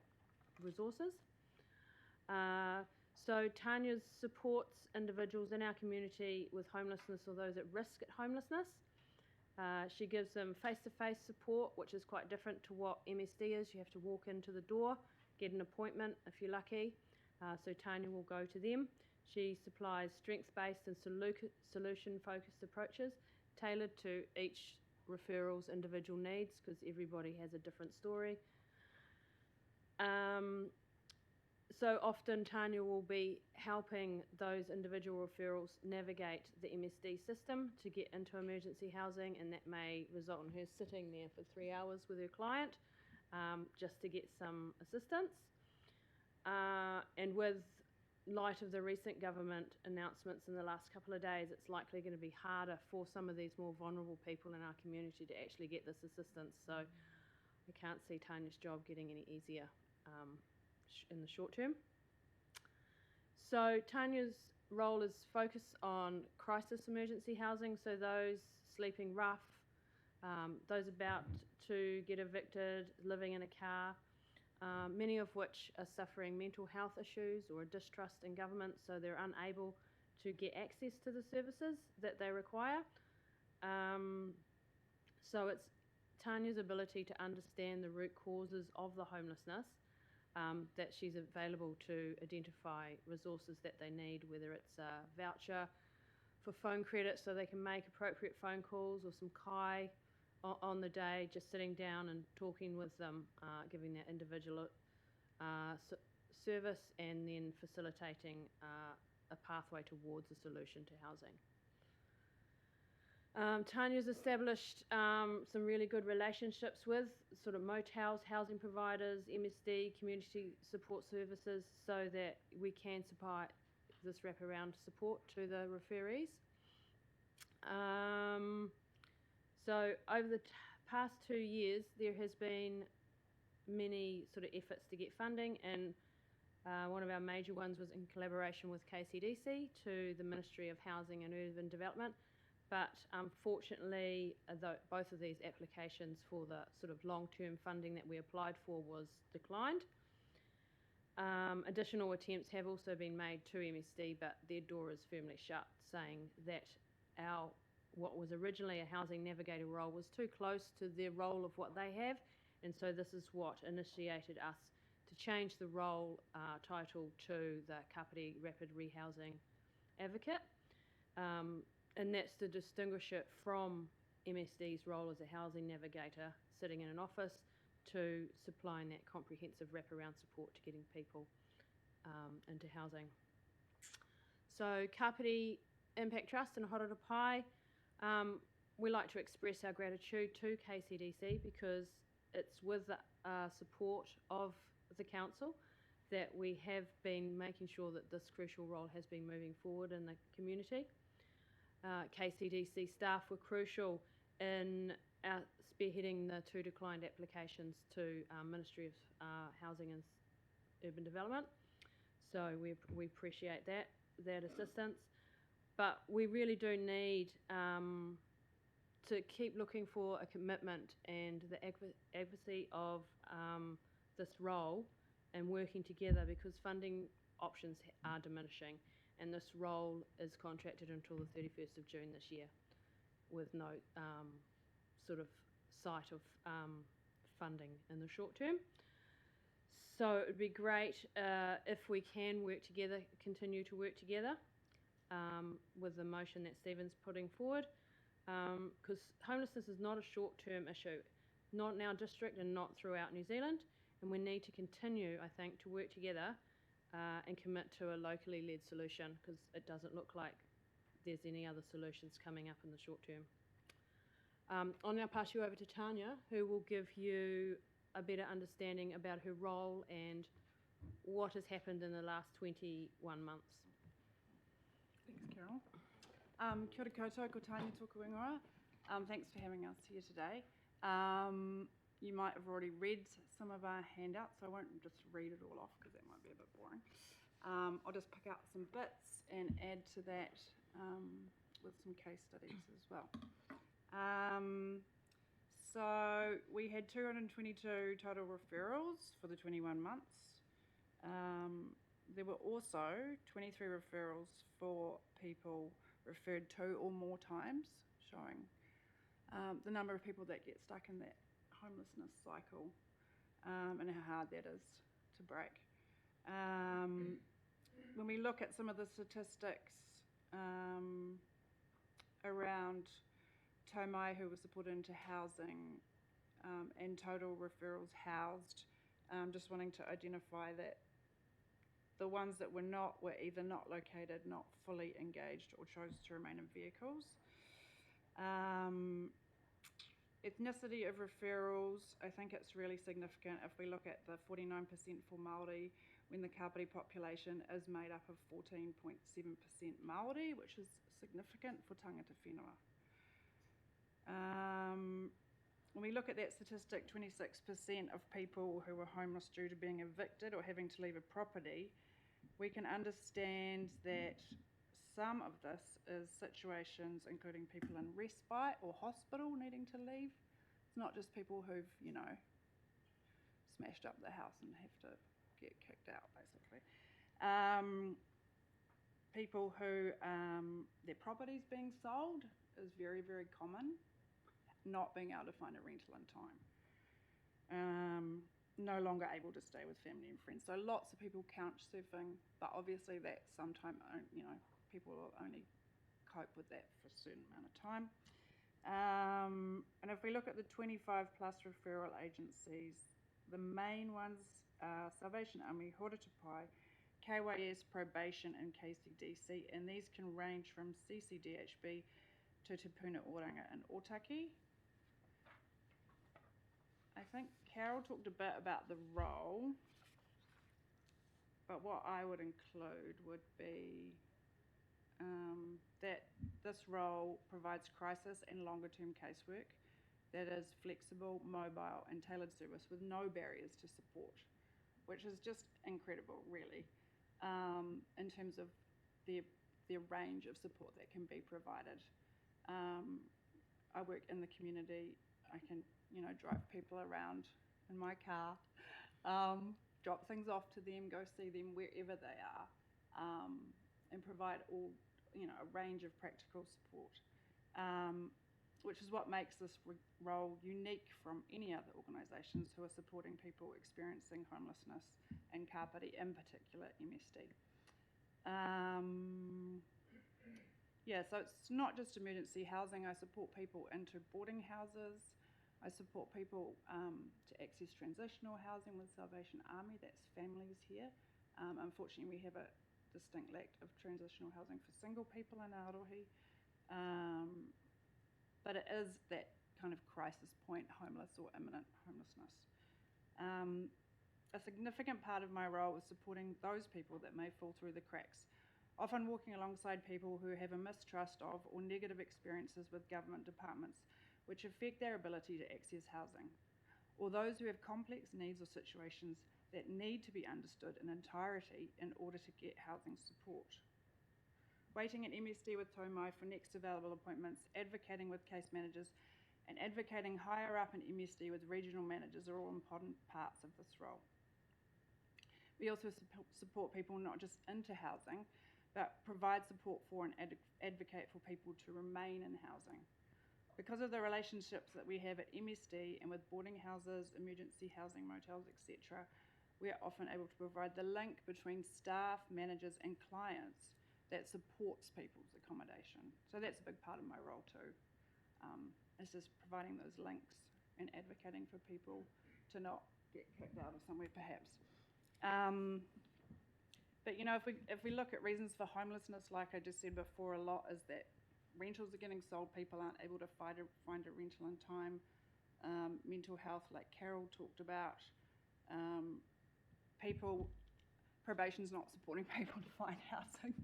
resources. So Tanya supports individuals in our community with homelessness or those at risk at homelessness. She gives them face-to-face support, which is quite different to what MSD is. You have to walk into the door, get an appointment if you're lucky. So Tanya will go to them. She supplies strengths-based and solution-focused approaches tailored to each referral's individual needs, because everybody has a different story. So often Tanya will be helping those individual referrals navigate the MSD system to get into emergency housing, and that may result in her sitting there for 3 hours with her client just to get some assistance. And with light of the recent government announcements in the last couple of days, it's likely going to be harder for some of these more vulnerable people in our community to actually get this assistance. So I can't see Tanya's job getting any easier in the short term. So Tanya's role is focused on crisis emergency housing, so those sleeping rough, those about to get evicted, living in a car, many of which are suffering mental health issues or a distrust in government, so they're unable to get access to the services that they require. So it's Tanya's ability to understand the root causes of the homelessness, that she's available to identify resources that they need, whether it's a voucher for phone credit so they can make appropriate phone calls, or some kai on the day, just sitting down and talking with them, giving that individual service, and then facilitating a pathway towards a solution to housing. Tanya's established some really good relationships with sort of motels, housing providers, MSD, community support services, so that we can supply this wraparound support to the referees. So over the past 2 years, there has been many sort of efforts to get funding, and one of our major ones was in collaboration with KCDC to the Ministry of Housing and Urban Development. But unfortunately, both of these applications for the sort of long-term funding that we applied for was declined. Additional attempts have also been made to MSD, but their door is firmly shut, saying that what was originally a housing navigator role was too close to their role of what they have, and so this is what initiated us to change the role title to the Kāpiti Rapid Rehousing Advocate. And that's to distinguish it from MSD's role as a housing navigator, sitting in an office, to supplying that comprehensive wraparound support to getting people into housing. So Kāpiti Impact Trust and Horara Pai, we like to express our gratitude to KCDC, because it's with the support of the council that we have been making sure that this crucial role has been moving forward in the community. KCDC staff were crucial in spearheading the 2 declined applications to Ministry of Housing and Urban Development. So we appreciate that assistance. But we really do need to keep looking for a commitment and the advocacy of this role and working together, because funding options are diminishing. And this role is contracted until the 31st of June this year, with no sort of sight of funding in the short term. So it would be great if we can work together, continue to work together with the motion that Stephen's putting forward, because homelessness is not a short-term issue, not in our district and not throughout New Zealand, and we need to continue, I think, to work together and commit to a locally led solution, because it doesn't look like there's any other solutions coming up in the short term. I'll now pass you over to Tanya, who will give you a better understanding about her role and what has happened in the last 21 months. Thanks, Carol. Kia ora koutou, ko Tanya tōku ingoa. Thanks for having us here today. You might have already read some of our handouts, so I won't just read it all off because that might be a bit boring. I'll just pick out some bits and add to that with some case studies as well. So we had 222 total referrals for the 21 months. There were also 23 referrals for people referred 2 or more times, showing the number of people that get stuck in that homelessness cycle and how hard that is to break. When we we look at some of the statistics around Taumai who were supported into housing and total referrals housed, just wanting to identify that the ones that were not were either not located, not fully engaged, or chose to remain in vehicles. Ethnicity of referrals, I think it's really significant if we look at the 49% for Māori, when the Kāpiti population is made up of 14.7% Māori, which is significant for tangata whenua. When we look at that statistic, 26% of people who were homeless due to being evicted or having to leave a property, we can understand that some of this is situations including people in respite or hospital needing to leave. It's not just people who've, you know, smashed up the house and have to get kicked out, basically. People who their property's being sold is very, very common. Not being able to find a rental in time. No longer able to stay with family and friends. So lots of people couch surfing, but obviously that sometimes, you know, people will only cope with that for a certain amount of time. And if we look at the 25 plus referral agencies, the main ones are Salvation Army, Horatupai, KYS, Probation and KCDC, and these can range from CCDHB to Te Puna Oranga and Otaki. I think Carol talked a bit about the role, but what I would include would be that this role provides crisis and longer term casework that is flexible, mobile and tailored service with no barriers to support, which is just incredible really, in terms of the range of support that can be provided. I work in the community. I can, you know, drive people around in my car, drop things off to them, go see them wherever they are, and provide all, you know, a range of practical support, which is what makes this role unique from any other organisations who are supporting people experiencing homelessness, and Kāpiti in particular, MSD. Yeah, so it's not just emergency housing. I support people into boarding houses. I support people to access transitional housing with Salvation Army. That's families here. Unfortunately, we have a distinct lack of transitional housing for single people in Arohi. But it is that kind of crisis point, homeless or imminent homelessness. A significant part of my role is supporting those people that may fall through the cracks, often walking alongside people who have a mistrust of or negative experiences with government departments which affect their ability to access housing, or those who have complex needs or situations that need to be understood in entirety in order to get housing support. Waiting at MSD with Taumai for next available appointments, advocating with case managers, and advocating higher up in MSD with regional managers are all important parts of this role. We also support people not just into housing, but provide support for and advocate for people to remain in housing. Because of the relationships that we have at MSD and with boarding houses, emergency housing, motels, etc., we are often able to provide the link between staff, managers and clients that supports people's accommodation. So that's a big part of my role too. It's just providing those links and advocating for people to not get kicked out of somewhere perhaps. But you know, if we look at reasons for homelessness, like I just said before, a lot is that rentals are getting sold, people aren't able to find a rental in time. Mental health, like Carol talked about. Probation's not supporting people to find housing.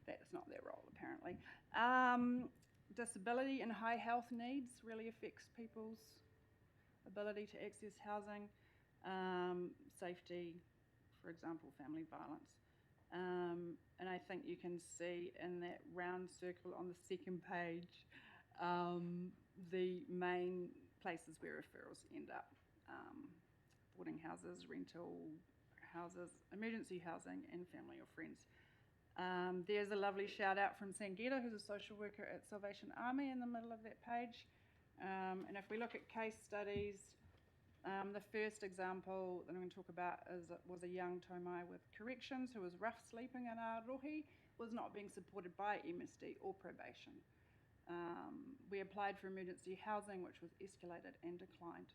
That's not their role, apparently. Disability and high health needs really affects people's ability to access housing. Safety, for example, family violence. And I think you can see in that round circle on the second page the main places where referrals end up. Boarding houses, rental houses, emergency housing and family or friends. There's a lovely shout out from Sangeeta, who's a social worker at Salvation Army in the middle of that page. And if we look at case studies, The first example that I'm going to talk about was a young Tomai with corrections who was rough sleeping in Arohi, was not being supported by MSD or probation. We applied for emergency housing, which was escalated and declined.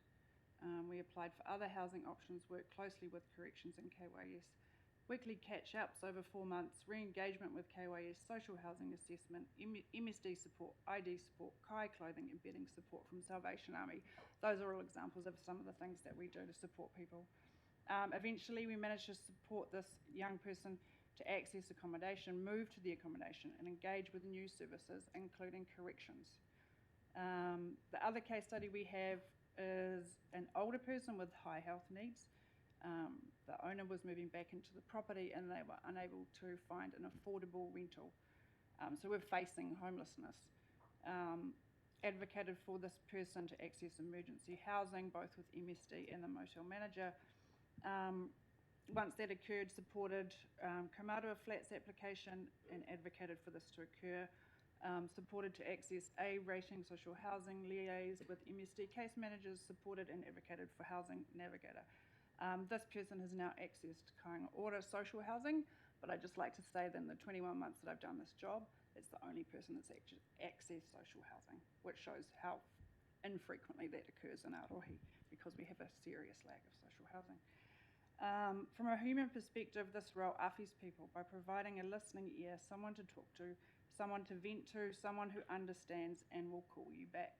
We applied for other housing options, worked closely with corrections and KYS, weekly catch-ups over 4 months, re-engagement with KYS, social housing assessment, MSD support, ID support, Kai clothing and bedding support from Salvation Army. Those are all examples of some of the things that we do to support people. Eventually, we managed to support this young person to access accommodation, move to the accommodation and engage with new services, including corrections. The other case study we have is an older person with high health needs. The owner was moving back into the property and they were unable to find an affordable rental. So we're facing homelessness. Advocated for this person to access emergency housing, both with MSD and the motel manager. Once that occurred, supported Kaumātua Flats application and advocated for this to occur. Supported to access A rating social housing, liaise with MSD case managers, supported and advocated for housing navigator. This person has now accessed Kāinga Ora social housing, but I'd just like to say that in the 21 months that I've done this job, it's the only person that's accessed social housing, which shows how infrequently that occurs in Arohi because we have a serious lack of social housing. From a human perspective, this role awhis people by providing a listening ear, someone to talk to, someone to vent to, someone who understands and will call you back.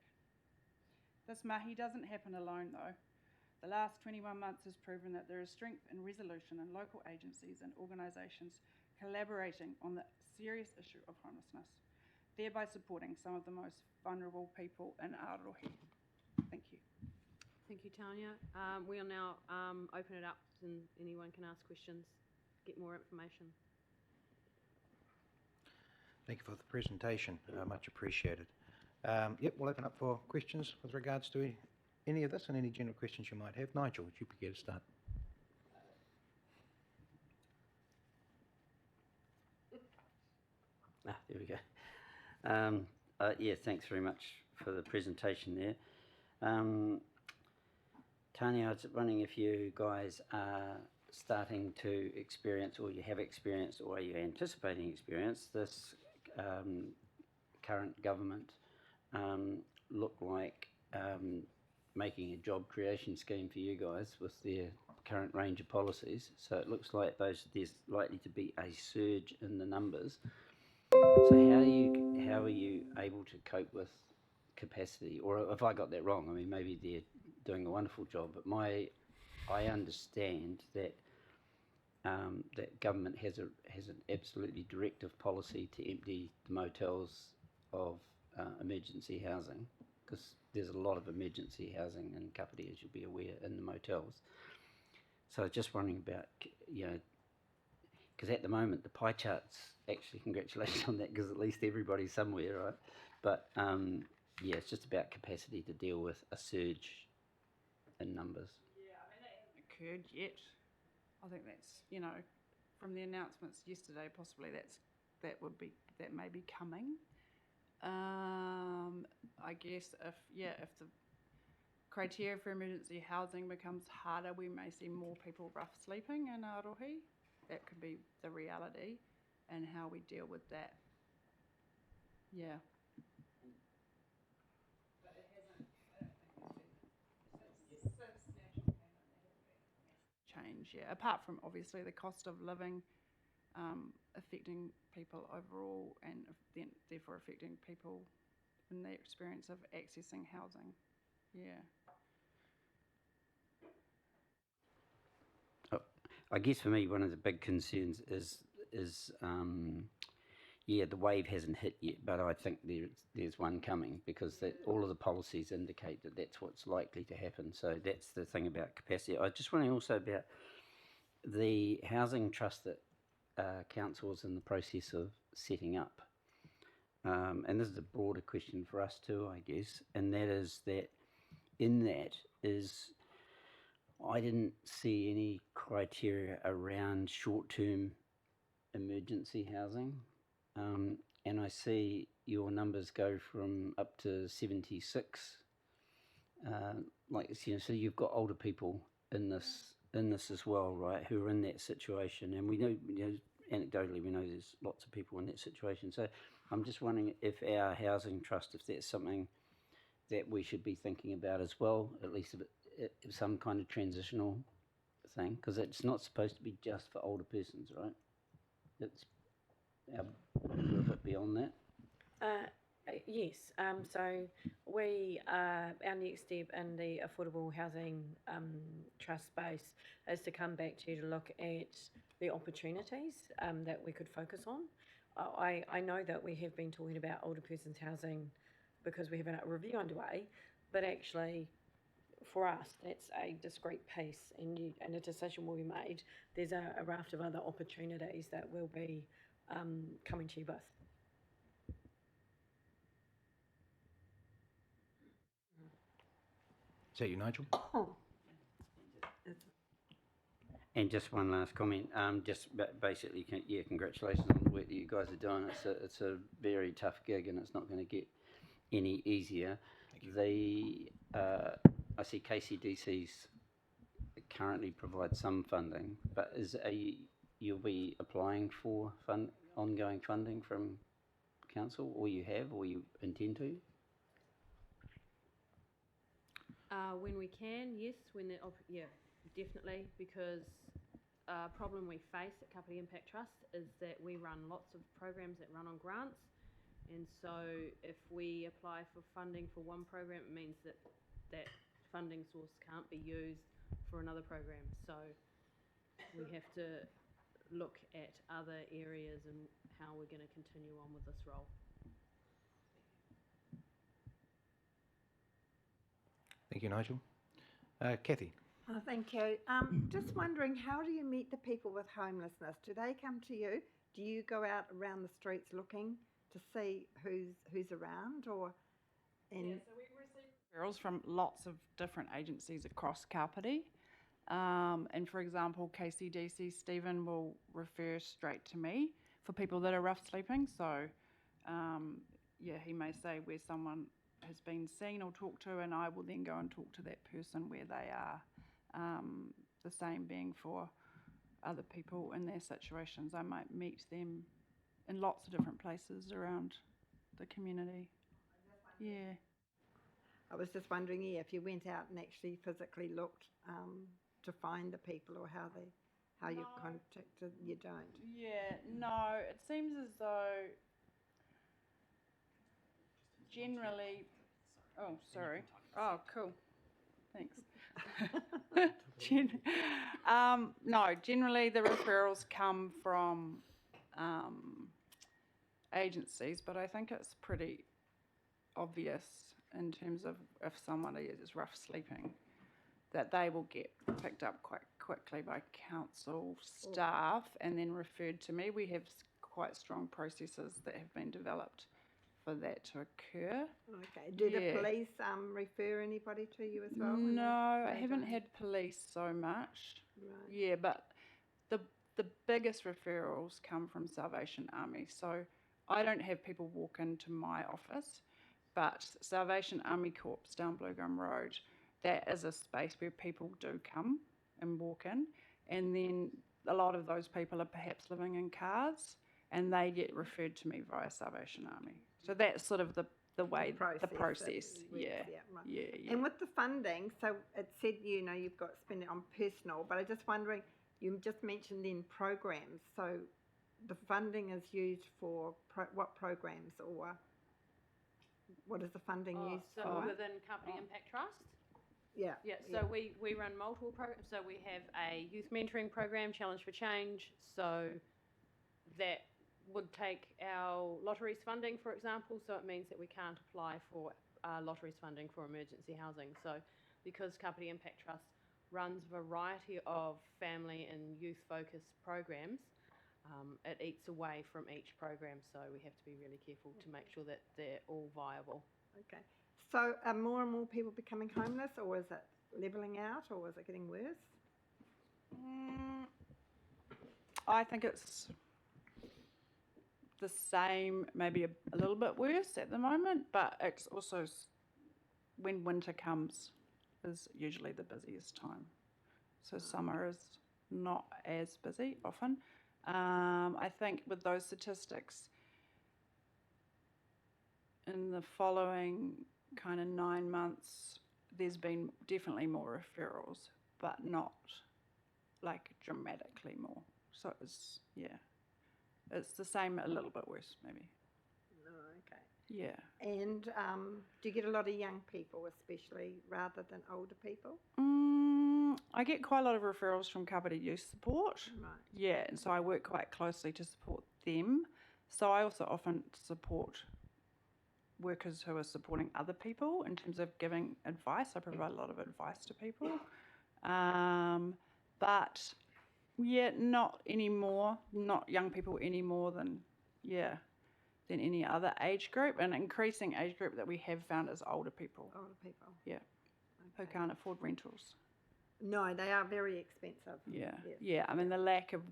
This mahi doesn't happen alone though. The last 21 months has proven that there is strength and resolution in local agencies and organisations collaborating on the serious issue of homelessness, thereby supporting some of the most vulnerable people in Arohi. Thank you. Thank you, Tanya. We'll now open it up and anyone can ask questions, get more information. Thank you for the presentation, much appreciated. Yep, we'll open up for questions with regards to any of this and any general questions you might have. Nigel, would you be here to start? There we go. Yeah, thanks very much for the presentation there. Tanya, I was wondering if you guys are starting to experience, or you have experienced, or are you anticipating experience this current government look like making a job creation scheme for you guys with their current range of policies. So it looks like there's likely to be a surge in the numbers. So how are you able to cope with capacity? Or if I got that wrong, I mean, maybe they're doing a wonderful job, but I understand that that government has an absolutely directive policy to empty the motels of emergency housing, because there's a lot of emergency housing in Kāpiti, as you'll be aware, in the motels. So I was just wondering about, because at the moment the pie charts, actually congratulations on that, because at least everybody's somewhere, right? But yeah, it's just about capacity to deal with a surge in numbers. Yeah, I mean, that hasn't occurred yet. I think that's, from the announcements yesterday, possibly that may be coming. I guess if the criteria for emergency housing becomes harder, we may see more people rough sleeping in Arohi. That could be the reality, and how we deal with that. Yeah. But it hasn't, I don't think since national payment, there hasn't been a massive change, yeah. Apart from obviously the cost of living affecting people overall, and therefore affecting people in their experience of accessing housing. Yeah. I guess for me, one of the big concerns is the wave hasn't hit yet, but I think there's one coming, because all of the policies indicate that that's what's likely to happen. So that's the thing about capacity. I just wondering also about the housing trust that council is in the process of setting up. And this is a broader question for us too, I guess, and that is that I didn't see any criteria around short-term emergency housing, and I see your numbers go from up to 76 so you've got older people in this as well, right, who are in that situation, and we know, anecdotally, we know there's lots of people in that situation. So I'm just wondering if our housing trust, if that's something that we should be thinking about as well, at least some kind of transitional thing, because it's not supposed to be just for older persons, right? It's a little bit beyond that. Yes, so we, our next step in the affordable housing trust space is to come back to you to look at the opportunities that we could focus on. I know that we have been talking about older persons housing because we have a review underway, but actually for us that's a discrete piece, and a decision will be made. There's a raft of other opportunities that will be coming to you both. Is that you, Nigel? And just one last comment. Basically, congratulations on the work that you guys are doing. It's a very tough gig, and it's not going to get any easier. I see KCDC's currently provide some funding, but you'll be applying for ongoing funding from council, or you have, or you intend to? When we can, yes. Definitely, because a problem we face at Kāpiti Impact Trust is that we run lots of programs that run on grants, and so if we apply for funding for one program, it means that that funding source can't be used for another program. So we have to look at other areas and how we're going to continue on with this role. Thank you, Nigel. Kathy? Thank you. Just wondering, how do you meet the people with homelessness? Do they come to you? Do you go out around the streets looking to see who's around, or? So we receive referrals from lots of different agencies across Kāpiti. And for example, KCDC Stephen will refer straight to me for people that are rough sleeping. So he may say where someone has been seen or talked to, and I will then go and talk to that person where they are. The same being for other people in their situations. I might meet them in lots of different places around the community. Yeah. I was just wondering, if you went out and actually physically looked to find the people, or how you contacted. You don't. Yeah, no. It seems as though generally. Oh, sorry. Oh, cool. Thanks. No, generally the referrals come from agencies, but I think it's pretty obvious in terms of if somebody is rough sleeping that they will get picked up quite quickly by council staff and then referred to me. We have quite strong processes that have been developed for that to occur. Okay. Do the police refer anybody to you as well? No, I haven't had police so much. Right. Yeah, but the biggest referrals come from Salvation Army. So I don't have people walk into my office, but Salvation Army Corps down Blue Gum Road, that is a space where people do come and walk in, and then a lot of those people are perhaps living in cars, and they get referred to me via Salvation Army. So that's sort of the way, the process. Yeah. And with the funding, so it said, you've got to spend it on personal, but I'm just wondering, you just mentioned then programs. So the funding is used for what programs, or what is the funding used so for? within Kāpiti Impact Trust? Yeah. So we run multiple programs. So we have a youth mentoring program, Challenge for Change. So that would take our lotteries funding, for example. So it means that we can't apply for lotteries funding for emergency housing. So because Kāpiti Impact Trust runs a variety of family and youth-focused programs, it eats away from each program. So we have to be really careful to make sure that they're all viable. Okay. So are more and more people becoming homeless, or is it levelling out, or is it getting worse? I think it's the same, maybe a little bit worse at the moment, but it's also when winter comes is usually the busiest time. So summer is not as busy often. I think with those statistics, in the following kind of 9 months, there's been definitely more referrals, but not like dramatically more. So it's, it's the same, a little bit worse maybe. No, okay. Yeah. And do you get a lot of young people, especially, rather than older people? I get quite a lot of referrals from Kāpiti Youth Support. Right. Yeah, and so I work quite closely to support them. So I also often support workers who are supporting other people in terms of giving advice. I provide a lot of advice to people. But yeah, not anymore, not young people any more than any other age group. An increasing age group that we have found is older people. Older people. Yeah. Who Okay. can't afford rentals. No, they are very expensive. Yeah. Yes. Yeah. I mean the lack of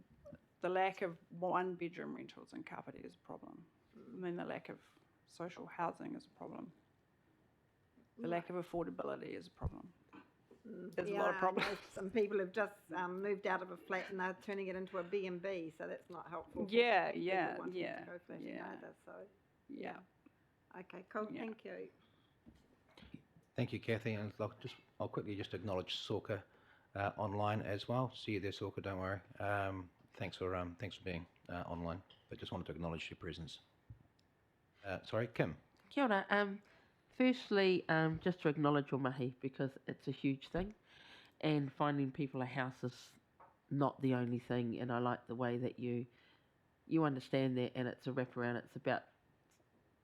1-bedroom rentals in Kāpiti is a problem. I mean the lack of social housing is a problem. The lack of affordability is a problem. There's a lot of I problems. know some people have just moved out of a flat and they're turning it into a B&B, so that's not helpful. for Yeah, people yeah, wanting yeah, to go flatting yeah. either, so Yeah. okay, cool. Yeah. Thank you. Thank you, Kathy. And I'll quickly just acknowledge Sorka online as well. See you there, Sorka. Don't worry. Thanks for being online. But just wanted to acknowledge your presence. Sorry, Kim. Kia ora. Firstly, just to acknowledge your mahi because it's a huge thing, and finding people a house is not the only thing. And I like the way that you understand that, and it's a wraparound. It's about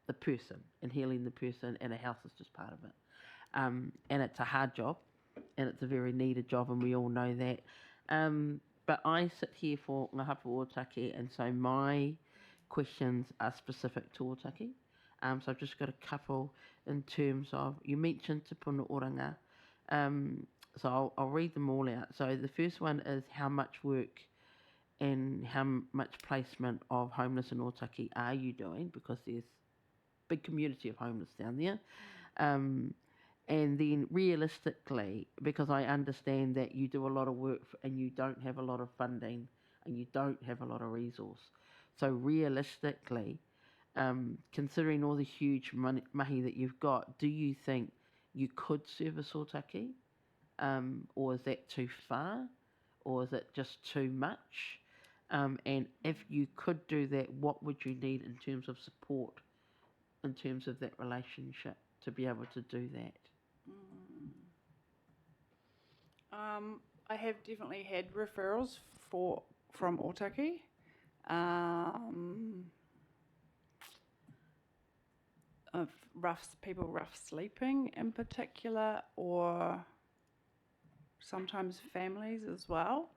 the person and healing the person, and a house is just part of it. And it's a hard job, and it's a very needed job, and we all know that. But I sit here for Ngā Hapa Ōtaki, and so my questions are specific to Ōtaki. So I've just got a couple in terms of, you mentioned Te Puna Oranga, so I'll read them all out. So the first one is how much work and how much placement of homeless in Ōtaki are you doing, because there's a big community of homeless down there. And then realistically, because I understand that you do a lot of work and you don't have a lot of funding and you don't have a lot of resource. So realistically, considering all the huge mahi that you've got, do you think you could service Ōtaki? Or is that too far? Or is it just too much? And if you could do that, what would you need in terms of support, in terms of that relationship, to be able to do that? I have definitely had referrals from Ōtaki. Of people rough sleeping in particular, or sometimes families as well.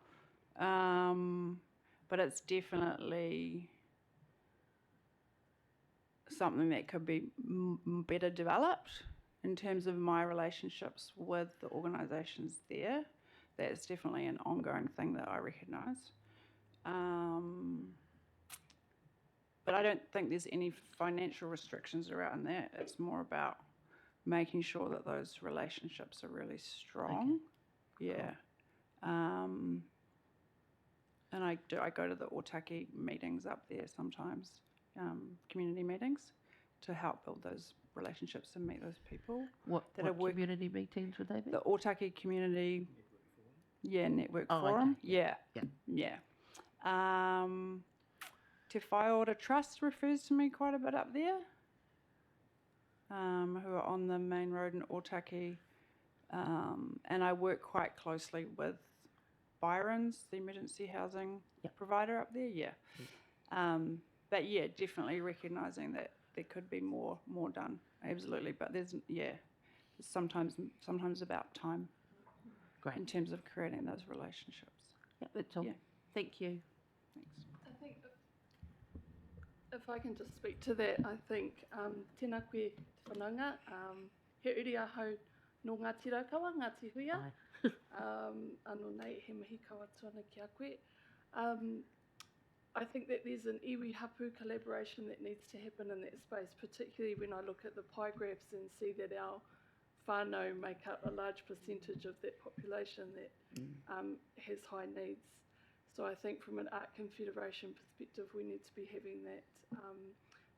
But it's definitely something that could be better developed in terms of my relationships with the organisations there. That's definitely an ongoing thing that I recognise. But I don't think there's any financial restrictions around that. It's more about making sure that those relationships are really strong. Okay. Yeah. Cool. And I go to the Ōtaki meetings up there sometimes, community meetings, to help build those relationships and meet those people. What community meetings would they be? The Ōtaki Community Network Forum. Okay. Yeah. Te Whaiora Trust refers to me quite a bit up there, who are on the main road in Ōtaki. And I work quite closely with Byron's, the emergency housing provider up there, But definitely recognising that there could be more done, absolutely. But there's sometimes about time. Great. In terms of creating those relationships. Yeah, that's all. Yeah. Thank you. Thanks. I think if I can just speak to that, I think tēnā koe te whananga, he uri ahau no ngā tirakawa, ngā tihuia, anō nei he mahi kawatuana ki a koe. I think that there's an iwi hapu collaboration that needs to happen in that space, particularly when I look at the pie graphs and see that our whānau make up a large percentage of that population that has high needs. So I think from an Art Confederation perspective, we need to be having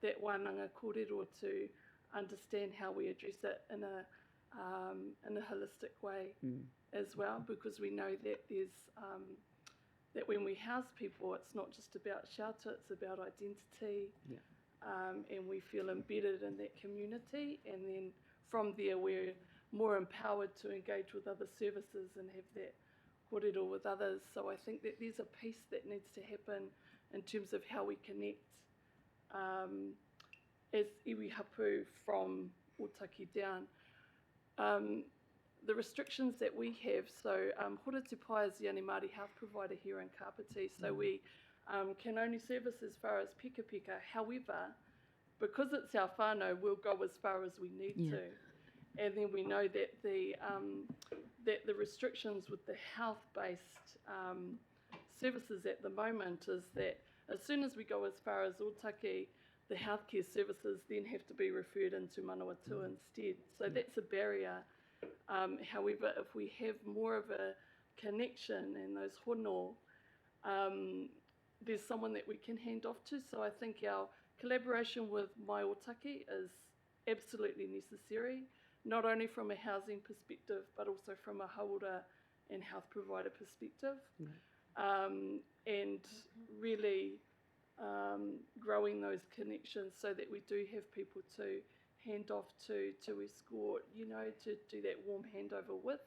that wānanga kōrero to understand how we address it in a holistic way as well, because we know that there's that when we house people, it's not just about shelter, it's about identity, and we feel embedded in that community, and then from there we're more empowered to engage with other services and have that kōrero with others. So I think that there's a piece that needs to happen in terms of how we connect as iwi hapu from Otaki down. The restrictions that we have, so Horetupai is the only Māori health provider here in Kāpiti, so we can only service as far as Pika Pika. However, because it's our whānau, we'll go as far as we need to. And then we know that the restrictions with the health-based services at the moment is that as soon as we go as far as Otaki, the healthcare services then have to be referred into Manawatu instead. So that's a barrier. However, if we have more of a connection and those hono, there's someone that we can hand off to. So I think our collaboration with Mai Otaki is absolutely necessary, not only from a housing perspective, but also from a hauora and health provider perspective. And really growing those connections so that we do have people to hand off to escort, to do that warm handover with.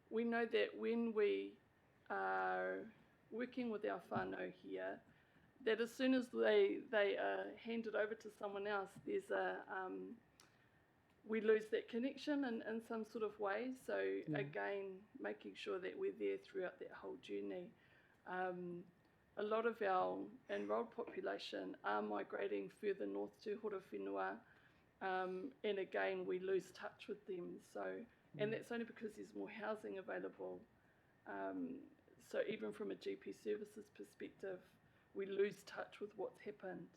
We know that when we are working with our whānau here, that as soon as they are handed over to someone else, there's we lose that connection in some sort of way. So again, making sure that we're there throughout that whole journey. A lot of our enrolled population are migrating further north to Horowhenua, and again, we lose touch with them. So, and that's only because there's more housing available. So even from a GP services perspective, we lose touch with what's happened,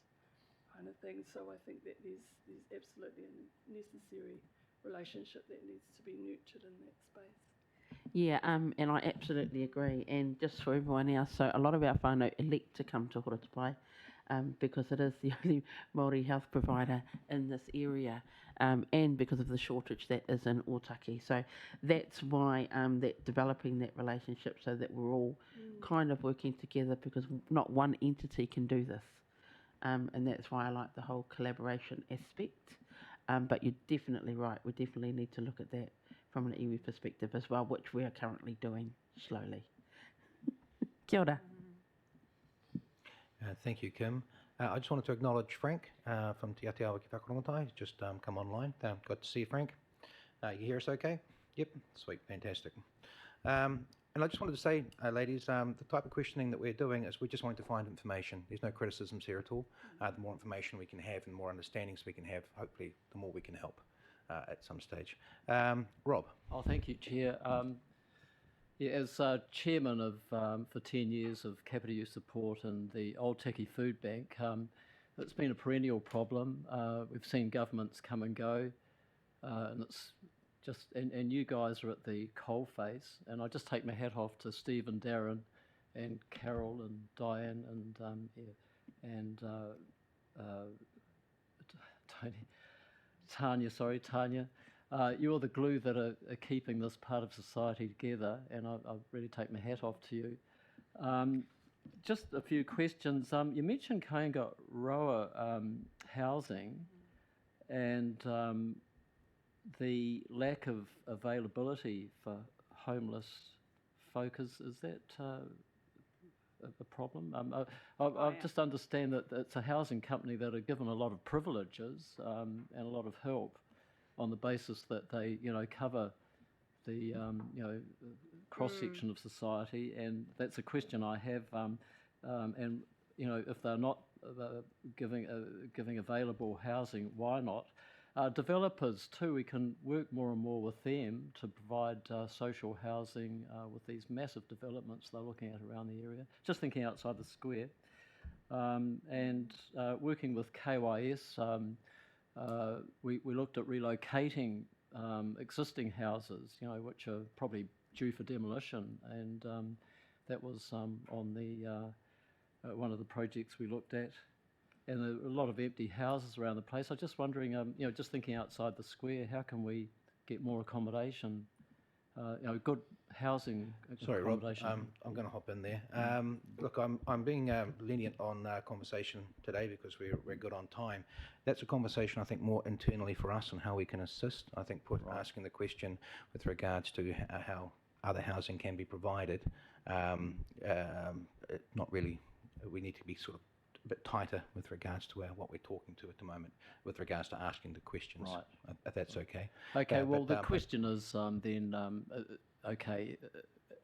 kind of thing. So I think that there's absolutely a necessary relationship that needs to be nurtured in that space. Yeah, and I absolutely agree. And just for everyone else, so a lot of our whānau elect to come to Horetupai because it is the only Māori health provider in this area, and because of the shortage that is in Otaki. So that's why that developing that relationship so that we're all kind of working together, because not one entity can do this. And that's why I like the whole collaboration aspect. But you're definitely right. We definitely need to look at that from an iwi perspective as well, which we are currently doing slowly. Kia ora. Thank you, Kim. I just wanted to acknowledge Frank from Te Atiawa Ki Whakarongotai. He's just come online. Good to see you, Frank. You hear us okay? Yep, sweet, fantastic. And I just wanted to say, ladies, the type of questioning that we're doing is we're just wanting to find information. There's no criticisms here at all. The more information we can have and more understandings we can have, hopefully, the more we can help at some stage. Rob. Oh, thank you, Chair. As chairman of for 10 years of Kāpiti Youth Support and the Old Taki Food Bank, it's been a perennial problem. We've seen governments come and go, and it's just and you guys are at the coalface. And I just take my hat off to Steve and Darren, and Carol and Diane and Tanya. You're the glue that are keeping this part of society together, and I really take my hat off to you. Just a few questions. You mentioned Kāinga Roa housing and the lack of availability for homeless folk. Is that a problem? I just understand that it's a housing company that are given a lot of privileges and a lot of help on the basis that they, cover the, cross-section of society, and that's a question I have. And if they're not giving available housing, why not? Developers too, we can work more and more with them to provide social housing with these massive developments they're looking at around the area. Just thinking outside the square, and working with KYS. we looked at relocating existing houses, which are probably due for demolition, and that was on the one of the projects we looked at. And there were a lot of empty houses around the place. I'm just wondering, just thinking outside the square, how can we get more accommodation? Good housing Sorry, Rob, accommodation. I'm going to hop in there. Look, I'm being lenient on conversation today because we're good on time. That's a conversation, I think, more internally for us on how we can assist. I think asking the question with regards to how other housing can be provided, not really, we need to be sort of a bit tighter with regards to what we're talking to at the moment, with regards to asking the questions. Right. If that's okay. Okay. Well, but, the question is then, okay,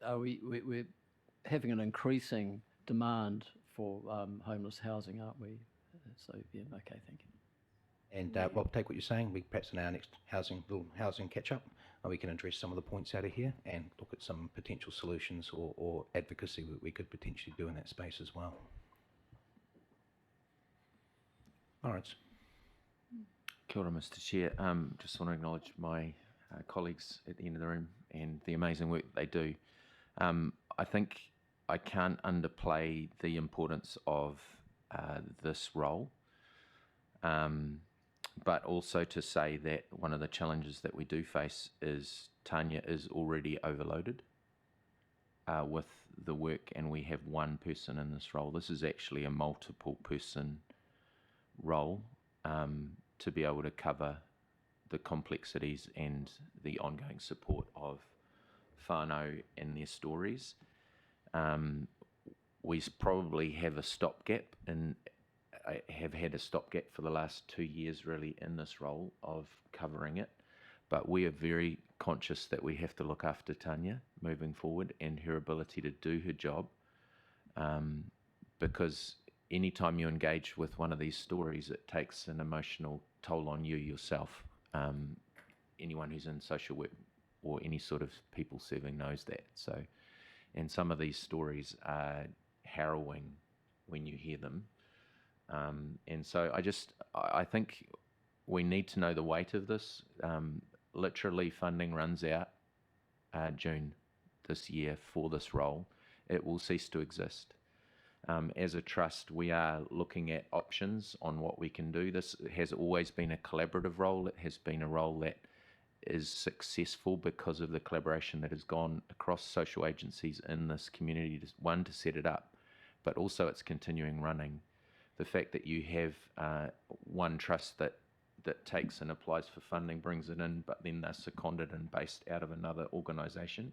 are we're having an increasing demand for homeless housing, aren't we? So yeah. Okay. Thank you. And Rob, take what you're saying. We perhaps in our next little housing catch-up, we can address some of the points out of here and look at some potential solutions or advocacy we could potentially do in that space as well. Lawrence. Kia ora, Mr. Chair. Just want to acknowledge my colleagues at the end of the room and the amazing work they do. I think I can't underplay the importance of this role, but also to say that one of the challenges that we do face is Tanya is already overloaded with the work, and we have one person in this role. This is actually a multiple person role to be able to cover the complexities and the ongoing support of whānau and their stories. We probably have a stopgap, and I have had a stopgap for the last 2 years really in this role of covering it, but we are very conscious that we have to look after Tanya moving forward and her ability to do her job, because anytime you engage with one of these stories, it takes an emotional toll on you yourself. Anyone who's in social work or any sort of people serving knows that. So, and some of these stories are harrowing when you hear them. And so I think we need to know the weight of this. Literally funding runs out June this year for this role. It will cease to exist. As a trust, we are looking at options on what we can do. This has always been a collaborative role. It has been a role that is successful because of the collaboration that has gone across social agencies in this community, to set it up, but also its continuing running. The fact that you have one trust that takes and applies for funding, brings it in, but then they're seconded and based out of another organisation.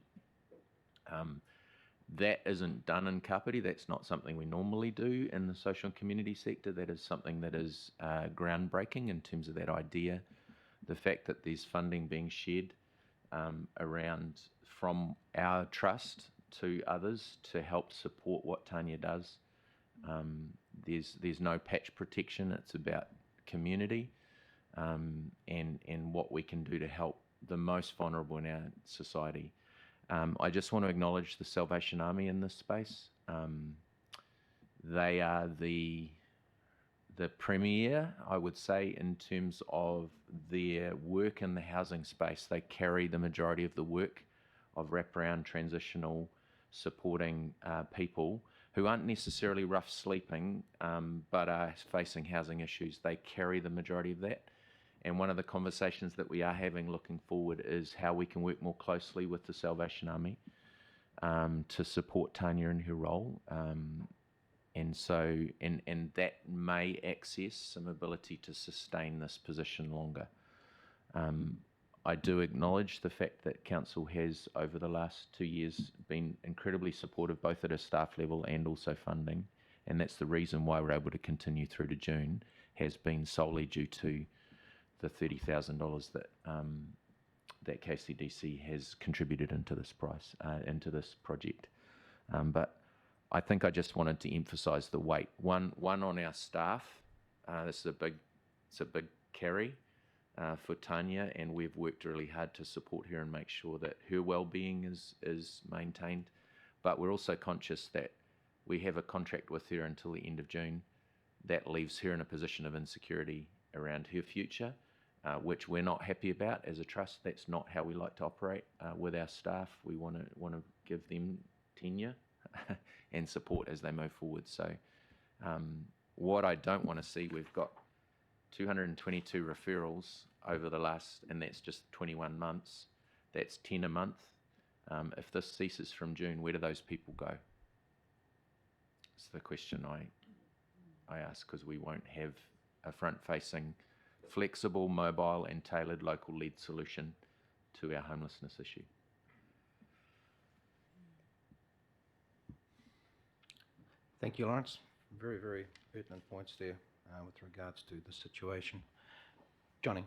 That isn't done in Kāpiti. That's not something we normally do in the social and community sector. That is something that is groundbreaking in terms of that idea. The fact that there's funding being shared around from our trust to others to help support what Tanya does. There's no patch protection. It's about community and what we can do to help the most vulnerable in our society. I just want to acknowledge the Salvation Army in this space. They are the premier, I would say, in terms of their work in the housing space. They carry the majority of the work of wraparound, transitional, supporting people who aren't necessarily rough sleeping, but are facing housing issues. They carry the majority of that. And one of the conversations that we are having looking forward is how we can work more closely with the Salvation Army to support Tanya in her role. And so, and that may access some ability to sustain this position longer. I do acknowledge the fact that Council has, over the last 2 years, been incredibly supportive, both at a staff level and also funding. And that's the reason why we're able to continue through to June, has been solely due to the $30,000 that KCDC has contributed into this into this project. But I think I just wanted to emphasise the weight. One on our staff. This is a big carry for Tanya, and we've worked really hard to support her and make sure that her well-being is maintained. But we're also conscious that we have a contract with her until the end of June. That leaves her in a position of insecurity around her future, which we're not happy about as a trust. That's not how we like to operate with our staff. We want to give them tenure and support as they move forward. So what I don't want to see, we've got 222 referrals over the last, and that's just 21 months. That's 10 a month. If this ceases from June, where do those people go? It's the question I ask, because we won't have a front-facing, flexible, mobile and tailored local-led solution to our homelessness issue. Thank you, Lawrence. Very, very pertinent points there with regards to the situation. Johnny.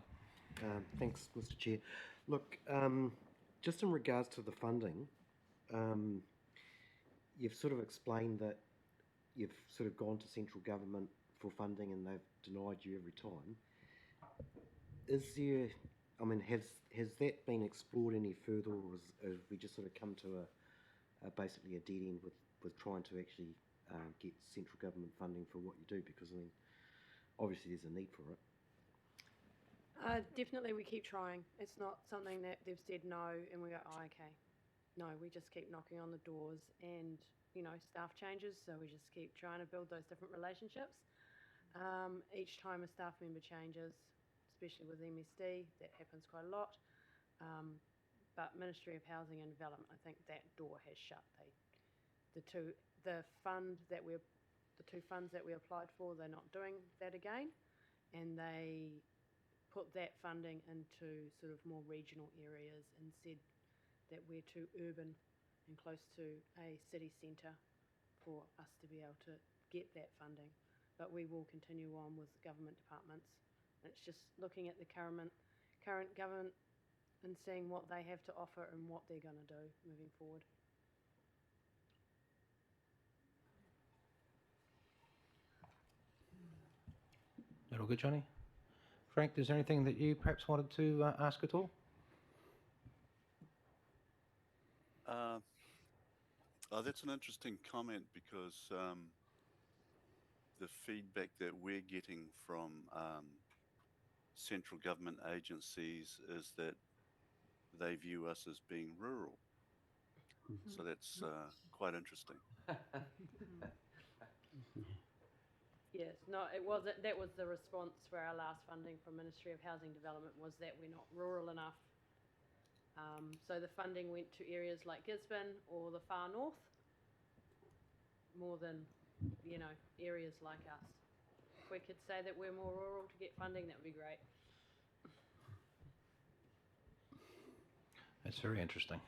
Thanks, Mr. Chair. Look, just in regards to the funding, you've sort of explained that you've sort of gone to central government for funding and they've denied you every time. Is there, I mean, has that been explored any further, or have we just sort of come to basically a dead end with trying to actually get central government funding for what you do? Because, I mean, obviously there's a need for it. Definitely we keep trying. It's not something that they've said no and we go, oh, okay. No, we just keep knocking on the doors and, you know, staff changes, so we just keep trying to build those different relationships. Each time a staff member changes, especially with MSD, that happens quite a lot. But Ministry of Housing and Development, I think that door has shut. The two funds that we applied for, they're not doing that again, and they put that funding into sort of more regional areas and said that we're too urban and close to a city centre for us to be able to get that funding. But we will continue on with government departments. It's just looking at the current government and seeing what they have to offer and what they're going to do moving forward. That all good, Johnny? Frank, is there anything that you perhaps wanted to ask at all? That's an interesting comment, because the feedback that we're getting from central government agencies is that they view us as being rural. So that's quite interesting. Yes, no, it wasn't. That was the response for our last funding from Ministry of Housing Development, was that we're not rural enough. So the funding went to areas like Gisborne or the far north, more than, you know, areas like us. If we could say that we're more rural to get funding, that would be great. That's very interesting.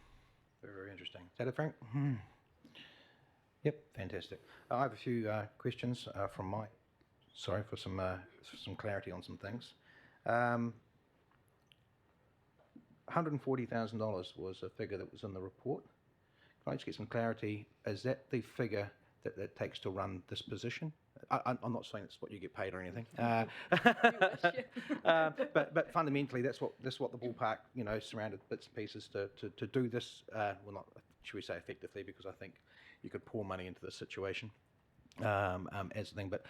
Very, very interesting. Is that it, Frank? Yep, fantastic. I have a few questions from Mike. Sorry for some clarity on some things. $140,000 was a figure that was in the report. Can I just get some clarity? Is that the figure that it takes to run this position? I'm not saying it's what you get paid or anything, but fundamentally that's what the ballpark, you know, surrounded bits and pieces to do this. Well, not should we say effectively, because I think you could pour money into this situation as a thing. But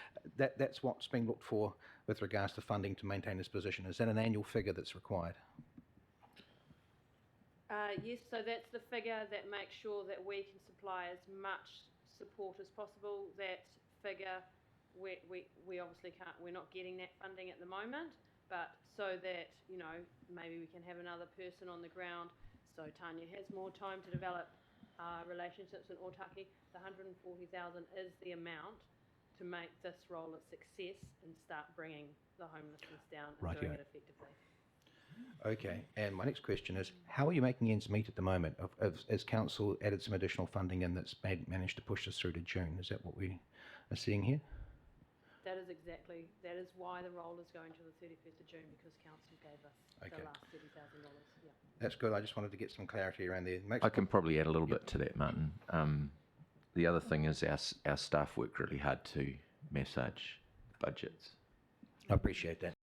that's what's being looked for with regards to funding to maintain this position. Is that an annual figure that's required? Yes, so that's the figure that makes sure that we can supply as much support as possible. That figure, we obviously can't, we're not getting that funding at the moment, but so that, you know, maybe we can have another person on the ground, so Tanya has more time to develop relationships in Otaki. The $140,000 is the amount to make this role a success and start bringing the homelessness down and doing it effectively. Okay, and my next question is, how are you making ends meet at the moment? Has Council added some additional funding in that's managed to push us through to June? Is that what we are seeing here? That is why the roll is going to the 31st of June, because Council gave us the last $30,000. Yeah. That's good. I just wanted to get some clarity around there. I can probably add a little bit to that, Martin. The other thing is our staff work really hard to massage budgets. I appreciate that.